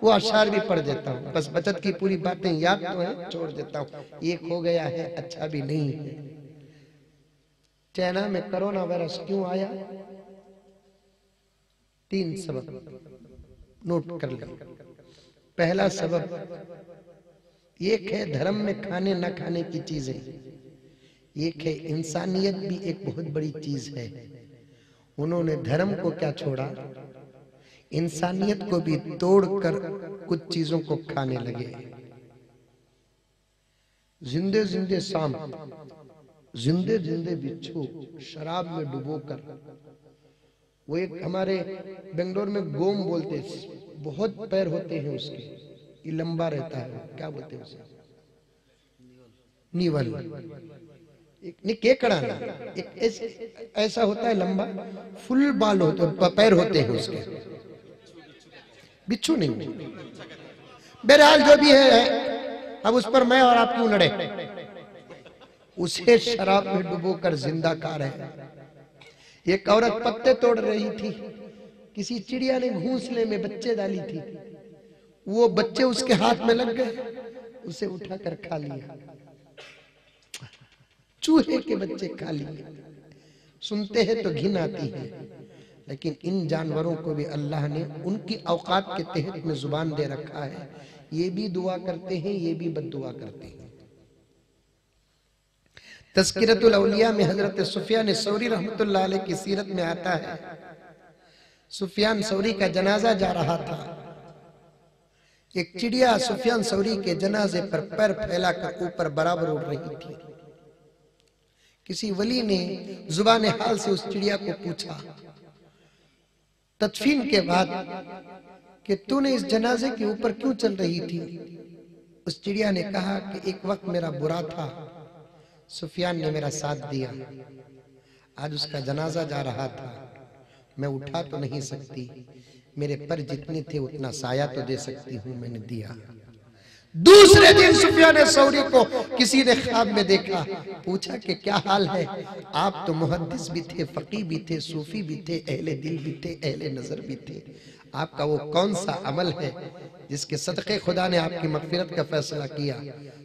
वो अशार भी पढ़ देता हूँ। बस बचत की पूरी बातें याद तो है, छोड़ देता हूँ। एक हो गया है, अच्छा भी नहीं है। चाइना में कोरोना वायरस क्यों आया? 3 सबब नोट कर ले। पहला सबब एक है धर्म में खाने न खाने की चीजें, एक है इंसानियत भी एक बहुत बड़ी चीज है। उन्होंने धर्म को क्या छोड़ा, इंसानियत को भी तोड़कर कुछ चीजों को खाने लगे। जिंदे जिंदे सांप, जिंदे जिंदे बिच्छू शराब में डुबोकर। वो एक हमारे बेंगलोर में गोम बोलते, बहुत पैर होते हैं उसके, ये लंबा रहता है, क्या बोलते हैं उसे? नीवल। एक केकड़ा ना, एक ऐसा होता है लंबा, फुल बाल होते, पैर होते हैं उसके, बिच्छू नहीं। बहरहाल जो भी है, अब उस पर मैं और आप क्यों लड़े। उसे शराब में डुबोकर जिंदा खा रहे। एक औरत पत्ते तोड़ रही थी, किसी चिड़िया ने घोंसले में बच्चे डाली थी, वो बच्चे उसके हाथ में लग गए, उसे उठाकर खा लिया। चूहे के बच्चे खा लिए। सुनते हैं तो घिन आती है, लेकिन इन जानवरों को भी अल्लाह ने उनकी औकात के तहत में जुबान दे रखा है। ये भी दुआ करते हैं, ये भी बद्दुआ करते हैं। तज़किरतुल औलिया में हजरत सुफियान सौरी रहमतुल्लाह अलैह की सीरत में आता है, सुफियान सौरी का जनाजा जा रहा था। एक चिड़िया सुफियान सौरी के जनाजे पर पैर फैलाकर ऊपर बराबर उड़ रही थी। किसी वली ने जुबान हाल से उस चिड़िया को पूछा तदफीन के बाद कि तूने इस जनाजे के ऊपर क्यों चल रही थी? उस चिड़िया ने कहा कि एक वक्त मेरा बुरा था, सुफियान ने मेरा साथ दिया, आज उसका जनाजा जा रहा था, मैं उठा तो नहीं सकती, मेरे पर जितने थे उतना साया तो दे सकती हूं, मैंने दिया। दूसरे दिन सुफियान सौरी को किसी ने ख्वाब में देखा, पूछा कि क्या हाल है? आप तो मुहद्दिस भी थे, फकीह भी थे, सूफी भी थे, अहले दिल भी थे, अहले नजर भी थे, आपका वो कौन सा अमल है जिसके सदक़े खुदा ने आपकी मग़फ़िरत का फैसला किया?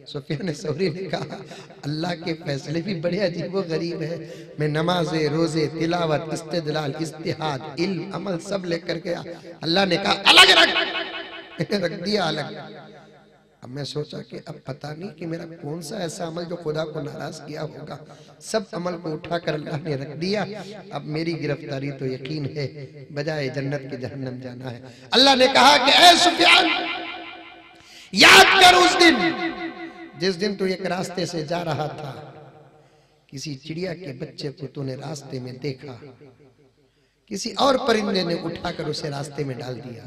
सुफियान सौरी ने कहा, अल्लाह के फैसले भी बड़े अजीब व गरीब है। मैं नमाज़े, रोज़े, तिलावत, इस्तिदलाल, इज्तिहाद, इल्म, अमल सब लेकर गया, अल्लाह ने कहा अलग रख दिया अलग। अब मैं सोचा कि अब पता नहीं कि मेरा कौन सा ऐसा अमल जो खुदा को नाराज किया होगा, सब अमल को उठाकर अल्लाह ने रख दिया। अब मेरी गिरफ्तारी तो यकीन है, बजाय जन्नत के जहन्नम जाना है। अल्लाह ने कहा कि ऐ सुफियान, याद कर उस दिन जिस दिन तू एक रास्ते से जा रहा था, किसी चिड़िया के बच्चे को तूने रास्ते में देखा, किसी और परिंदे ने उठाकर उसे रास्ते में डाल दिया,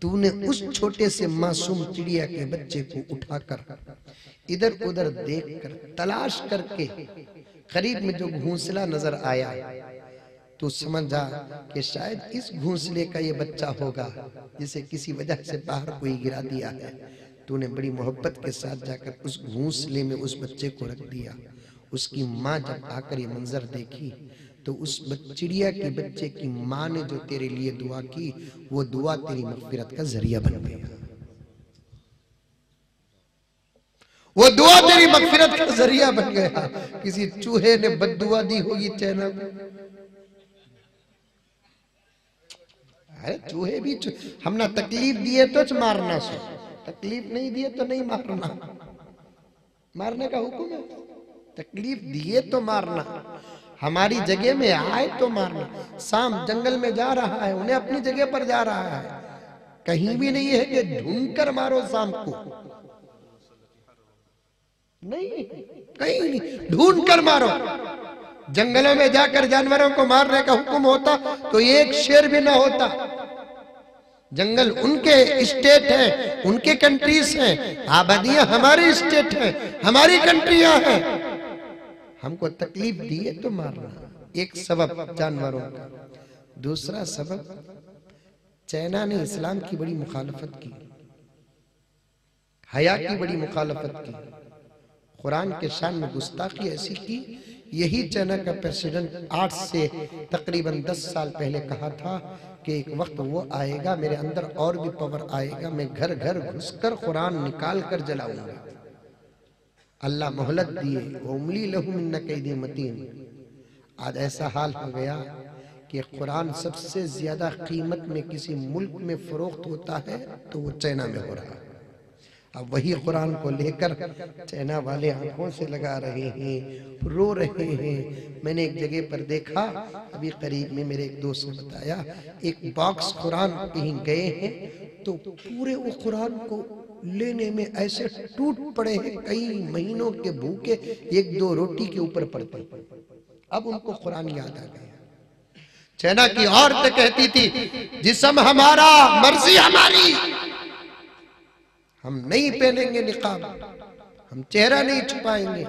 तूने उस छोटे से मासूम चिड़िया के बच्चे को उठाकर इधर उधर देखकर तलाश करके करीब में जो घोंसला नजर आया, तो समझ जा कि शायद इस घोंसले का ये बच्चा होगा जिसे किसी वजह से बाहर कोई गिरा दिया है। तूने बड़ी मोहब्बत के साथ जाकर उस घोंसले में उस बच्चे को रख दिया। उसकी माँ जब आकर ये मंजर देखी तो उस चिड़िया के बच्चे की माँ ने जो तेरे लिए दुआ की, वो दुआ तेरी मग़फ़िरत का जरिया बन गया। वो दुआ तेरी मग़फ़िरत का जरिया बन गया। किसी चूहे ने बद्दुआ दी होगी चैना को। अरे चूहे भी हम ना तकलीफ दिए तो मारना, सो तकलीफ नहीं दिए तो नहीं मारना। मारने का हुक्म है, तकलीफ दिए तो मारना, हमारी जगह में आए तो मारना। सांप जंगल में जा रहा है, उन्हें अपनी जगह पर जा रहा है, कहीं भी नहीं है कि ढूंढ कर मारो सांप को, नहीं, कहीं नहीं, ढूंढ कर मारो। जंगलों में जाकर जानवरों को मारने का हुक्म होता तो एक शेर भी ना होता। जंगल उनके स्टेट है, उनके कंट्रीज हैं, आबादियां हमारे स्टेट हैं, हमारी कंट्रियां हैं। हमको तकलीफ दी है तो मारना, एक सबब जानवरों का। दूसरा सबब, चाइना ने इस्लाम की बड़ी मुखालफत की, हया की बड़ी मुखालफत की, कुरान के शान में गुस्ताखी ऐसी की। यही चाइना का प्रेसिडेंट आज से तकरीबन 10 साल पहले कहा था कि एक वक्त वो आएगा, मेरे अंदर और भी पावर आएगा, मैं घर घर घुसकर कुरान निकाल कर जलाऊंगा। अल्लाह मोहलत दिए, उमली लहू मिन कैदी मतीन। आज ऐसा हाल हो गया कि कुरान सबसे ज्यादा कीमत में किसी मुल्क में फरोख्त होता है तो वो चाइना में हो रहा है। अब वही कुरान को लेकर चाइना वाले आंखों से लगा रहे हैं, रो रहे हैं। मैंने एक जगह पर देखा, अभी करीब में मेरे एक दोस्त ने बताया, एक बॉक्स कुरान कहीं गए हैं तो पूरे वो कुरान को लेने में ऐसे टूट पड़े हैं, कई महीनों के भूखे 1-2 रोटी के ऊपर पड़ते। अब उनको कुरान याद आ गया। चाइना की औरत कहती थी, जिस्म हमारा, मर्जी हमारी, हम नहीं पहनेंगे निकाब, हम चेहरा नहीं छुपाएंगे।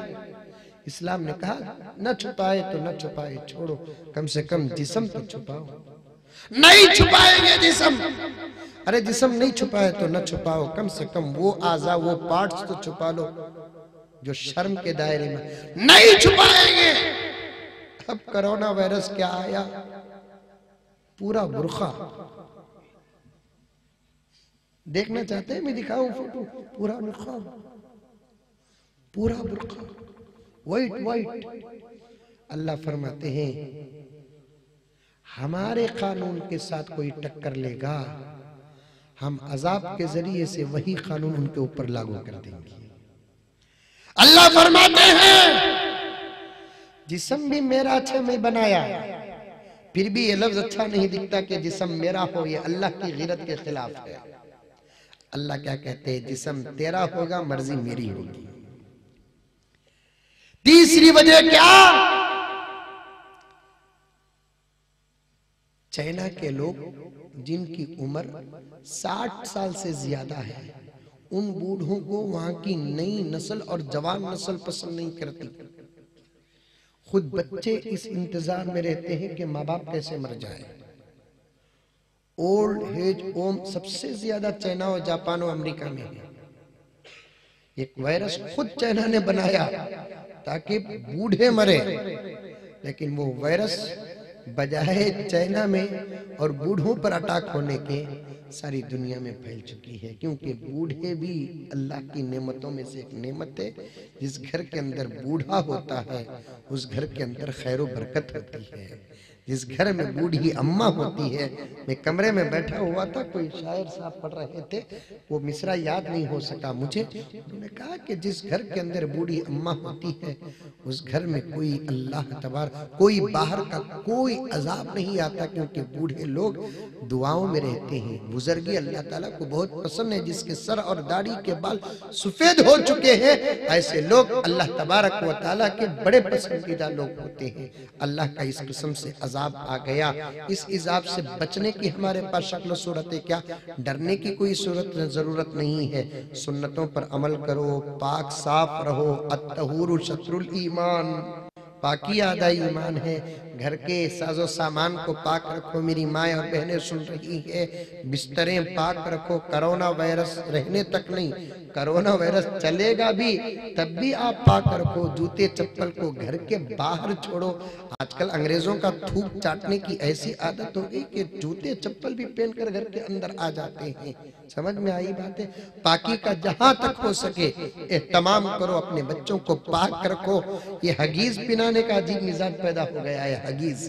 इस्लाम ने कहा न छुपाए तो न छुपाए, छोड़ो, कम से कम जिस्म तो छुपाओ। नहीं छुपाएंगे जिस्म, अरे जिस्म नहीं छुपाए तो न छुपाओ, कम से कम वो आज़ा, वो पार्ट्स तो छुपा लो जो शर्म के दायरे में। नहीं छुपाएंगे। अब कोरोना वायरस क्या आया, पूरा बुर्खा। देखना चाहते हैं मैं दिखाऊं फोटो, पूरा बुर्खा, पूरा बुर्खा, वाइट वाइट। अल्लाह फरमाते हैं हमारे कानून के साथ कोई टक्कर लेगा, हम अजाब के जरिए से वही कानून उनके ऊपर लागू कर देंगे। अल्लाह फरमाते हैं जिस्म भी मेरा अच्छा मैं बनाया, फिर भी ये लफ्ज अच्छा नहीं दिखता कि जिस्म मेरा हो, ये अल्लाह की गिरत के खिलाफ है। अल्लाह क्या कहते हैं, जिस्म तेरा होगा, मर्जी मेरी होगी। तीसरी वजह क्या? चाइना के लोग जिनकी उम्र 60 साल से ज्यादा है, उन बूढ़ों को वहां की नई नस्ल और जवान नस्ल पसंद नहीं करती। खुद बच्चे इस इंतजार में रहते हैं कि माँ बाप कैसे मर जाए। ओल्ड एज होम सबसे ज्यादा चाइना और जापान और अमेरिका में है। एक वायरस खुद चाइना ने बनाया ताकि बूढ़े मरे, लेकिन वो वायरस बजाय चाइना में और बूढ़ों पर अटैक होने के सारी दुनिया में फैल चुकी है। क्योंकि बूढ़े भी अल्लाह की नेमतों में से एक नेमत है। जिस घर के अंदर बूढ़ा होता है उस घर के अंदर खैर बरकत होती है। जिस घर में बूढ़ी अम्मा होती है, मैं कमरे में बैठा हुआ था, कोई शायर साहब पढ़ रहे थे, वो मिसरा याद नहीं हो सका मुझे। उन्होंने कहा कि जिस घर के अंदर बूढ़ी अम्मा होती है उस घर में कोई अल्लाह तबार कोई बाहर का कोई अजाब नहीं आता, क्योंकि बूढ़े लोग दुआओं में रहते हैं। बुजुर्गी अल्लाह ताला को बहुत पसंद है। जिसके सर और दाढ़ी के बाल सफेद हो चुके हैं, ऐसे लोग अल्लाह तबारक व तआला के बड़े पसंदीदा लोग होते हैं। अल्लाह का इस किस्म से अजाब आ गया, इस इजाब से बचने की हमारे पास शक्ल सूरत है क्या? डरने की कोई जरूरत नहीं है। सुन्नतों पर अमल करो, पाक साफ रहो। अत्तहूरु शत्रुल ईमान, पाकी आधा ईमान है। घर के साजो सामान को पाक रखो। मेरी माए और बहनें सुन रही है, बिस्तरें पाक रखो। कोरोना वायरस रहने तक नहीं, कोरोना वायरस चलेगा भी तब भी आप पाक रखो। जूते चप्पल को घर के बाहर छोड़ो। आजकल अंग्रेजों का थूक चाटने की ऐसी आदत हो गई कि जूते चप्पल भी पहनकर घर के अंदर आ जाते हैं। समझ में आई बात है? पाकी का जहां तक हो सके एहतमाम करो, अपने बच्चों को पाक रखो। ये हगीज पिनाने का अजीब मिजाज पैदा हो गया है। हगीज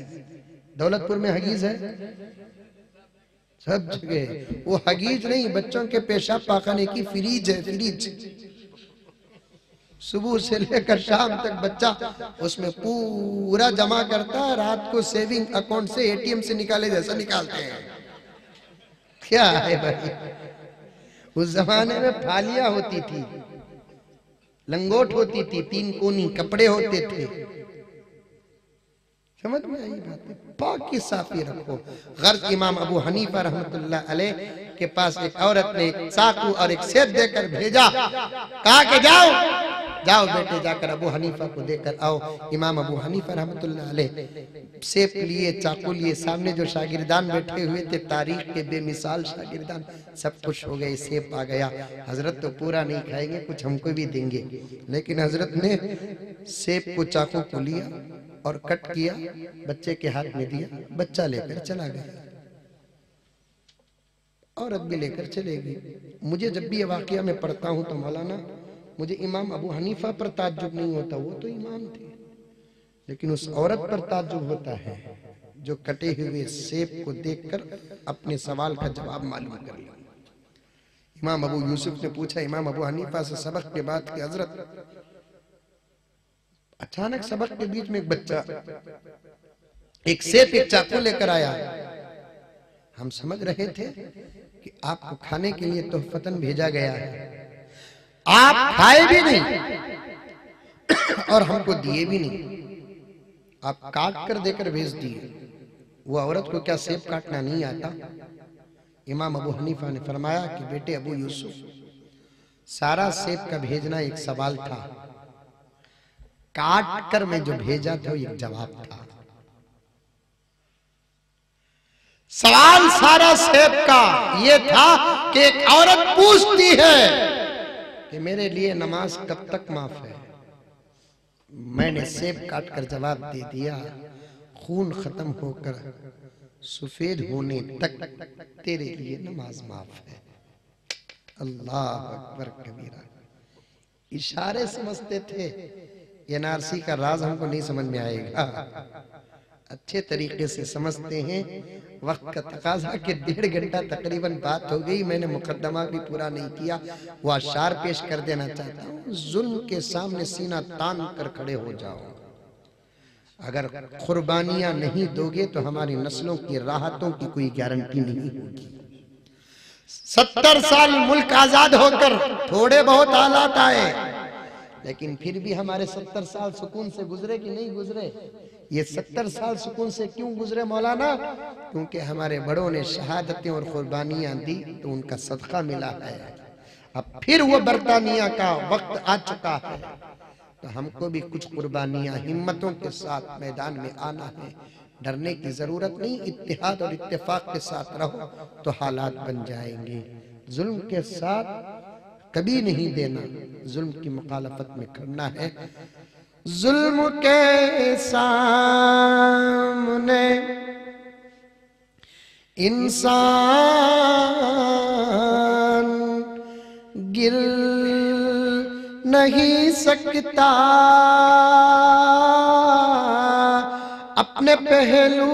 दौलतपुर में हगीज है सब जगह। वो हगीज नहीं, बच्चों के पेशाब पाखाने की फ्रीज है। फ्रीज सुबह से लेकर शाम तक बच्चा उसमें पूरा जमा करता है। रात को सेविंग अकाउंट से एटीएम से निकाले जैसा निकालते हैं। क्या है भाई? उस जमाने में फालियां होती थी, लंगोट होती थी, 3 कोनी कपड़े होते थे। समझ में आई बात है? पाक की साफी रखो। गर्ज इमाम अबू हनीफा रहमतुल्लाह अलैह के पास एक औरत ने एक चाकू और एक सेब देकर भेजा। कहा कि जाओ जाओ बेटे, जाकर अबू हनीफा को देकर आओ। इमाम अबू हनीफा रहमतुल्लाह अलैह सेब लिए, चाकू लिए। सामने जो शागिर्दान बैठे हुए थे, तारीख के बेमिसाल शागिर्दान, सब खुश हो गए। सेब आ गया। हजरत तो पूरा नहीं खाएंगे, कुछ हमको भी देंगे। लेकिन हजरत ने सेब को, चाकू को लिया और कट किया, बच्चे के हाथ में दिया। बच्चा लेकर चला गया, औरत भी लेकर चलेगी। मुझे जब भी ये वाकया में पढ़ता हूं तो मौलाना, मुझे इमाम अबू हनीफा पर ताज्जुब नहीं होता, वो तो इमाम थे, लेकिन उस औरत पर ताज्जुब होता है जो कटे हुए सेब को देखकर अपने सवाल का जवाब मालूम कर लिया। इमाम अबू यूसुफ ने पूछा इमाम अबू हनीफा से सबक के बाद कि हजरत, अचानक सबक के बीच में एक बच्चा एक सेब एक चाकू लेकर आया। हम समझ रहे थे कि आपको खाने के लिए तोहफतन भेजा गया है, आप खाए भी नहीं और हमको दिए भी नहीं, आप काट कर देकर भेज दिए। वो औरत को क्या सेब काटना नहीं आता? इमाम अबू हनीफा ने फरमाया कि बेटे अबू यूसुफ, सारा सेब का भेजना एक सवाल था, काट कर मैं जो भेजा था वो एक जवाब था। सवाल सारा सेब का ये था कि एक औरत पूछती है कि मेरे लिए नमाज कब तक माफ है। मैंने सेब काट कर जवाब दे दिया, खून खत्म होकर सफेद होने तक तेरे लिए नमाज माफ है। अल्लाह अकबर कबीरा। इशारे समझते थे। एनआरसी का राज हमको नहीं समझ में आएगा, अच्छे तरीके से समझते हैं। वक्त का तकाजा के 1.5 घंटा तकरीबन बात हो गई, मैंने मुकद्दमा भी पूरा नहीं किया। वो अशार पेश कर देना चाहता हूँ। जुल्म के सामने सीना तान कर खड़े हो जाओ। अगर कुर्बानियां नहीं दोगे तो हमारी नस्लों की राहतों की कोई गारंटी नहीं होगी। 70 साल मुल्क आजाद होकर थोड़े बहुत हालात आए, लेकिन फिर भी हमारे 70 साल सुकून से गुजरे कि नहीं गुजरे? ये 70 साल सुकून से क्यों गुजरे मौलाना? क्योंकि हमारे बड़ों ने शहादतें और कुर्बानियां दी तो उनका सदका मिला है। अब फिर वो बरतानिया का वक्त आ चुका है, तो हमको भी कुछ कुर्बानियां हिम्मतों के साथ मैदान में आना है। डरने की जरूरत नहीं, इत्तेहाद और इत्तेफाक के साथ रहो तो हालात बन जाएंगे। जुल्म के साथ कभी नहीं देना, जुल्म की मुखालफत में करना है। जुल्म के सामने इंसान गिर नहीं सकता, अपने पहलू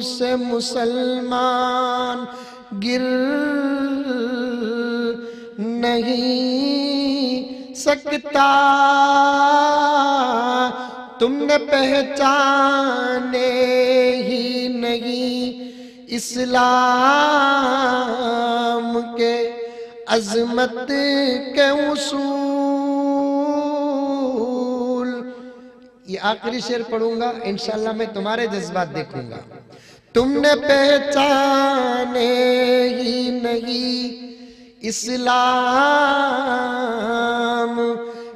से मुसलमान गिर नहीं सकता। तुमने पहचाने ही नहीं इस्लाम के अजमत के उसूल। ये आखिरी शेर पढ़ूंगा, इंशाल्लाह मैं तुम्हारे जज्बात देखूंगा। तुमने पहचाने ही नहीं इस्लाम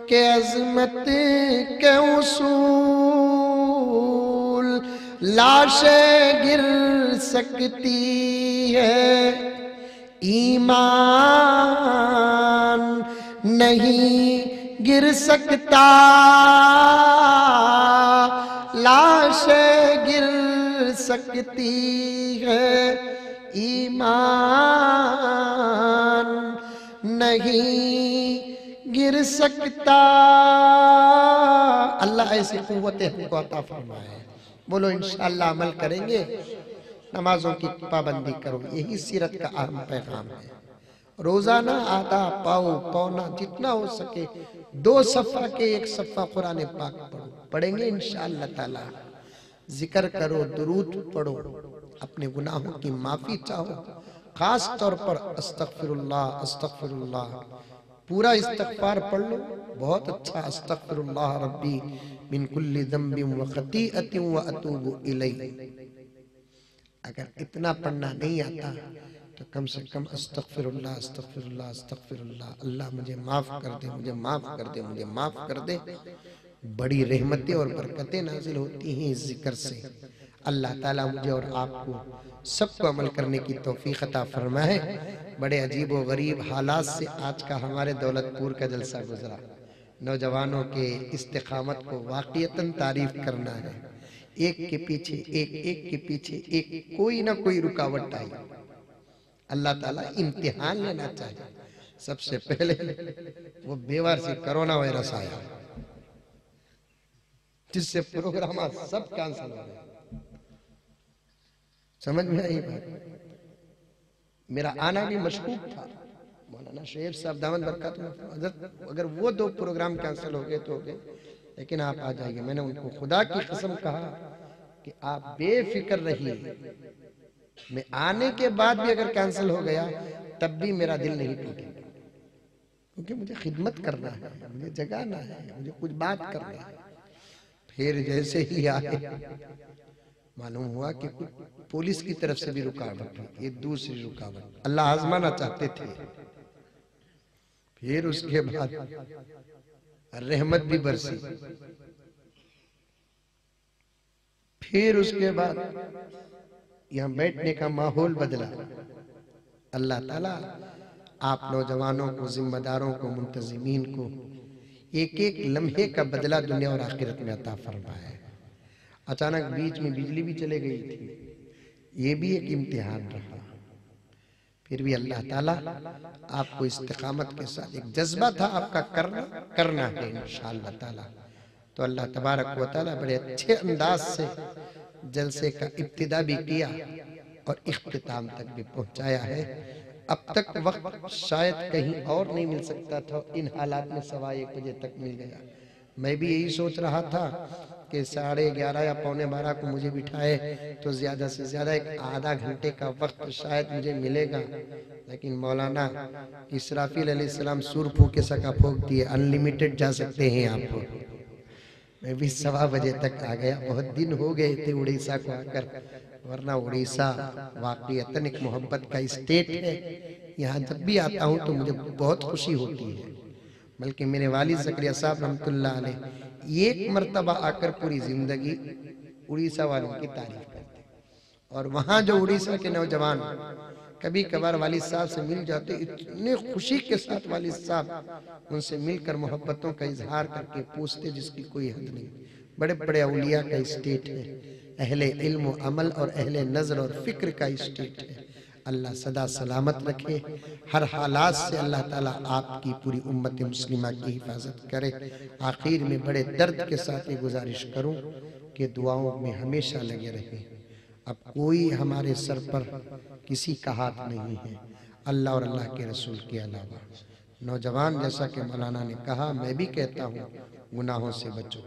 के अजमत के उसूल। लाशें गिर सकती है, ईमान नहीं गिर सकता। लाशें गिर सकती है, ईमान नहीं गिर सकता। अल्लाह ऐसी कुव्वत हमको अता फरमाए। बोलो इंशाअल्लाह अमल करेंगे। नमाजों की पाबंदी करो, यही सीरत का अहम पैगाम है। रोजाना आधा पाओ पौना जितना हो सके 2 सफ़ा के 1 सफ़ा कुरान पाक पढ़ो, पढ़ेंगे इंशाअल्लाह ताला। जिक्र करो, दुरूद पढ़ो, अपने गुनाहों की माफी चाहो। खास तौर पर अस्तगफिरुल्लाह अस्तगफिरुल्लाह पूरा इस्तगफार पढ़ लो, बहुत अच्छा। अस्तगफिरुल्लाह रब्बी मिन कुल्ली ज़ंबिन व खतीअतिन व अतूबु इलैह। अगर इतना पढ़ना नहीं आता तो कम से कम अस्तगफिरुल्लाह अस्तगफिरुल्लाह अस्तगफिरुल्लाह, अल्लाह मुझे माफ कर दे, मुझे माफ कर दे, मुझे माफ कर दे। बड़ी रहमतें और बरकतें नाजिल होती हैं इस जिक्र से। अल्लाह ताला मुझे और आपको सबको अमल करने की तौफीक अता फरमाए। बड़े अजीब व गरीब हालात से आज का हमारे दौलतपुर का जलसा गुजरा। नौजवानों के इस्तिकामत को वाक़ियतन तारीफ करना है। एक के पीछे एक, एक के पीछे एक, कोई ना कोई रुकावट आई। अल्लाह ताला इम्तिहान लेना चाहिए। सबसे पहले वो बेवार से कोरोना वायरस आया, जिससे प्रोग्राम सब कैंसिल हो गए। समझ में आई बात? मेरा आना भी मशकूक था। मौलाना शेर साहब दामद बरकत, अगर वो 2 प्रोग्राम कैंसिल हो गए तो हो गए, लेकिन आप आ जाइए। मैंने उनको खुदा की कसम कहा कि आप बेफिक्र रहिए, मैं आने के बाद भी अगर कैंसिल हो गया तब भी मेरा दिल नहीं टूटेगा, क्योंकि मुझे खिदमत करना है, मुझे जगाना है, मुझे कुछ बात करना है। फिर जैसे ही आए मालूम हुआ कि कुछ पुलिस की तरफ से भी रुकावट है। ये दूसरी रुकावट, अल्लाह आजमाना चाहते थे। फिर उसके बाद रहमत भी बरसी। फिर उसके बाद यहाँ बैठने का माहौल बदला। अल्लाह ताला आप नौजवानों को, जिम्मेदारों को, मुंतजिमीन को एक एक लम्हे का बदला दुनिया और आखिरत में अता फरमाए। अचानक बीच में बिजली भी चले गई थी, ये भी एक इम्तिहान रहा। फिर भी अल्लाह ताला आपको इस्तिकामत के साथ, एक जज्बा था आपका करना है इंशाअल्लाह ताला। तो अल्लाह तबारक व तआला बड़े अच्छे अंदाज से जलसे का इब्तिदा भी किया और इख्तिताम तक भी पहुंचाया है। अब तक वक्त शायद कहीं और नहीं मिल सकता था, इन हालात में 1:15 बजे तक मिल गया। मैं भी यही सोच रहा था के 11:30 या 11:45 को मुझे बिठाए तो ज़्यादा से ज़्यादा एक आधा घंटे का वक्त शायद मुझे मिलेगा, लेकिन मौलाना इसराफील अलैहिस्सलाम सुर फूके सका फूक दिए, अनलिमिटेड जा सकते हैं आप। मैं भी 1:15 बजे तक आ गया। बहुत दिन हो गए थे उड़ीसा को आकर, वरना उड़ीसा वाकईतन एक मोहब्बत का स्टेट है। यहाँ जब भी आता हूँ तो मुझे बहुत खुशी होती है। बल्कि मेरे वालिद ज़करिया साहब रहमतुल्लाह अलैह एक मर्तबा आकर पूरी जिंदगी उड़ीसा वालों की तारीफ करते, और वहाँ जो उड़ीसा के नौजवान कभी कभार वालिद साहब से मिल जाते, इतने खुशी के साथ वालिद साहब उनसे मिलकर मोहब्बतों का इजहार करके पूछते जिसकी कोई हद नहीं। बड़े बड़े औलिया का स्टेट है, अहले इल्म अमल और अहले नज़र और फिक्र का स्टेट है। अल्लाह सदा सलामत रखे, हर हालात से अल्लाह ताला आपकी पूरी उम्मत मुस्लिमा की हिफाजत करे। आखिर में बड़े दर्द के साथ ये गुजारिश करूं कि दुआओं में हमेशा लगे रहें। अब कोई हमारे सर पर किसी का हाथ नहीं है अल्लाह और अल्लाह के रसूल के अलावा। नौजवान जैसा कि मौलाना ने कहा, मैं भी कहता हूँ गुनाहों से बचो।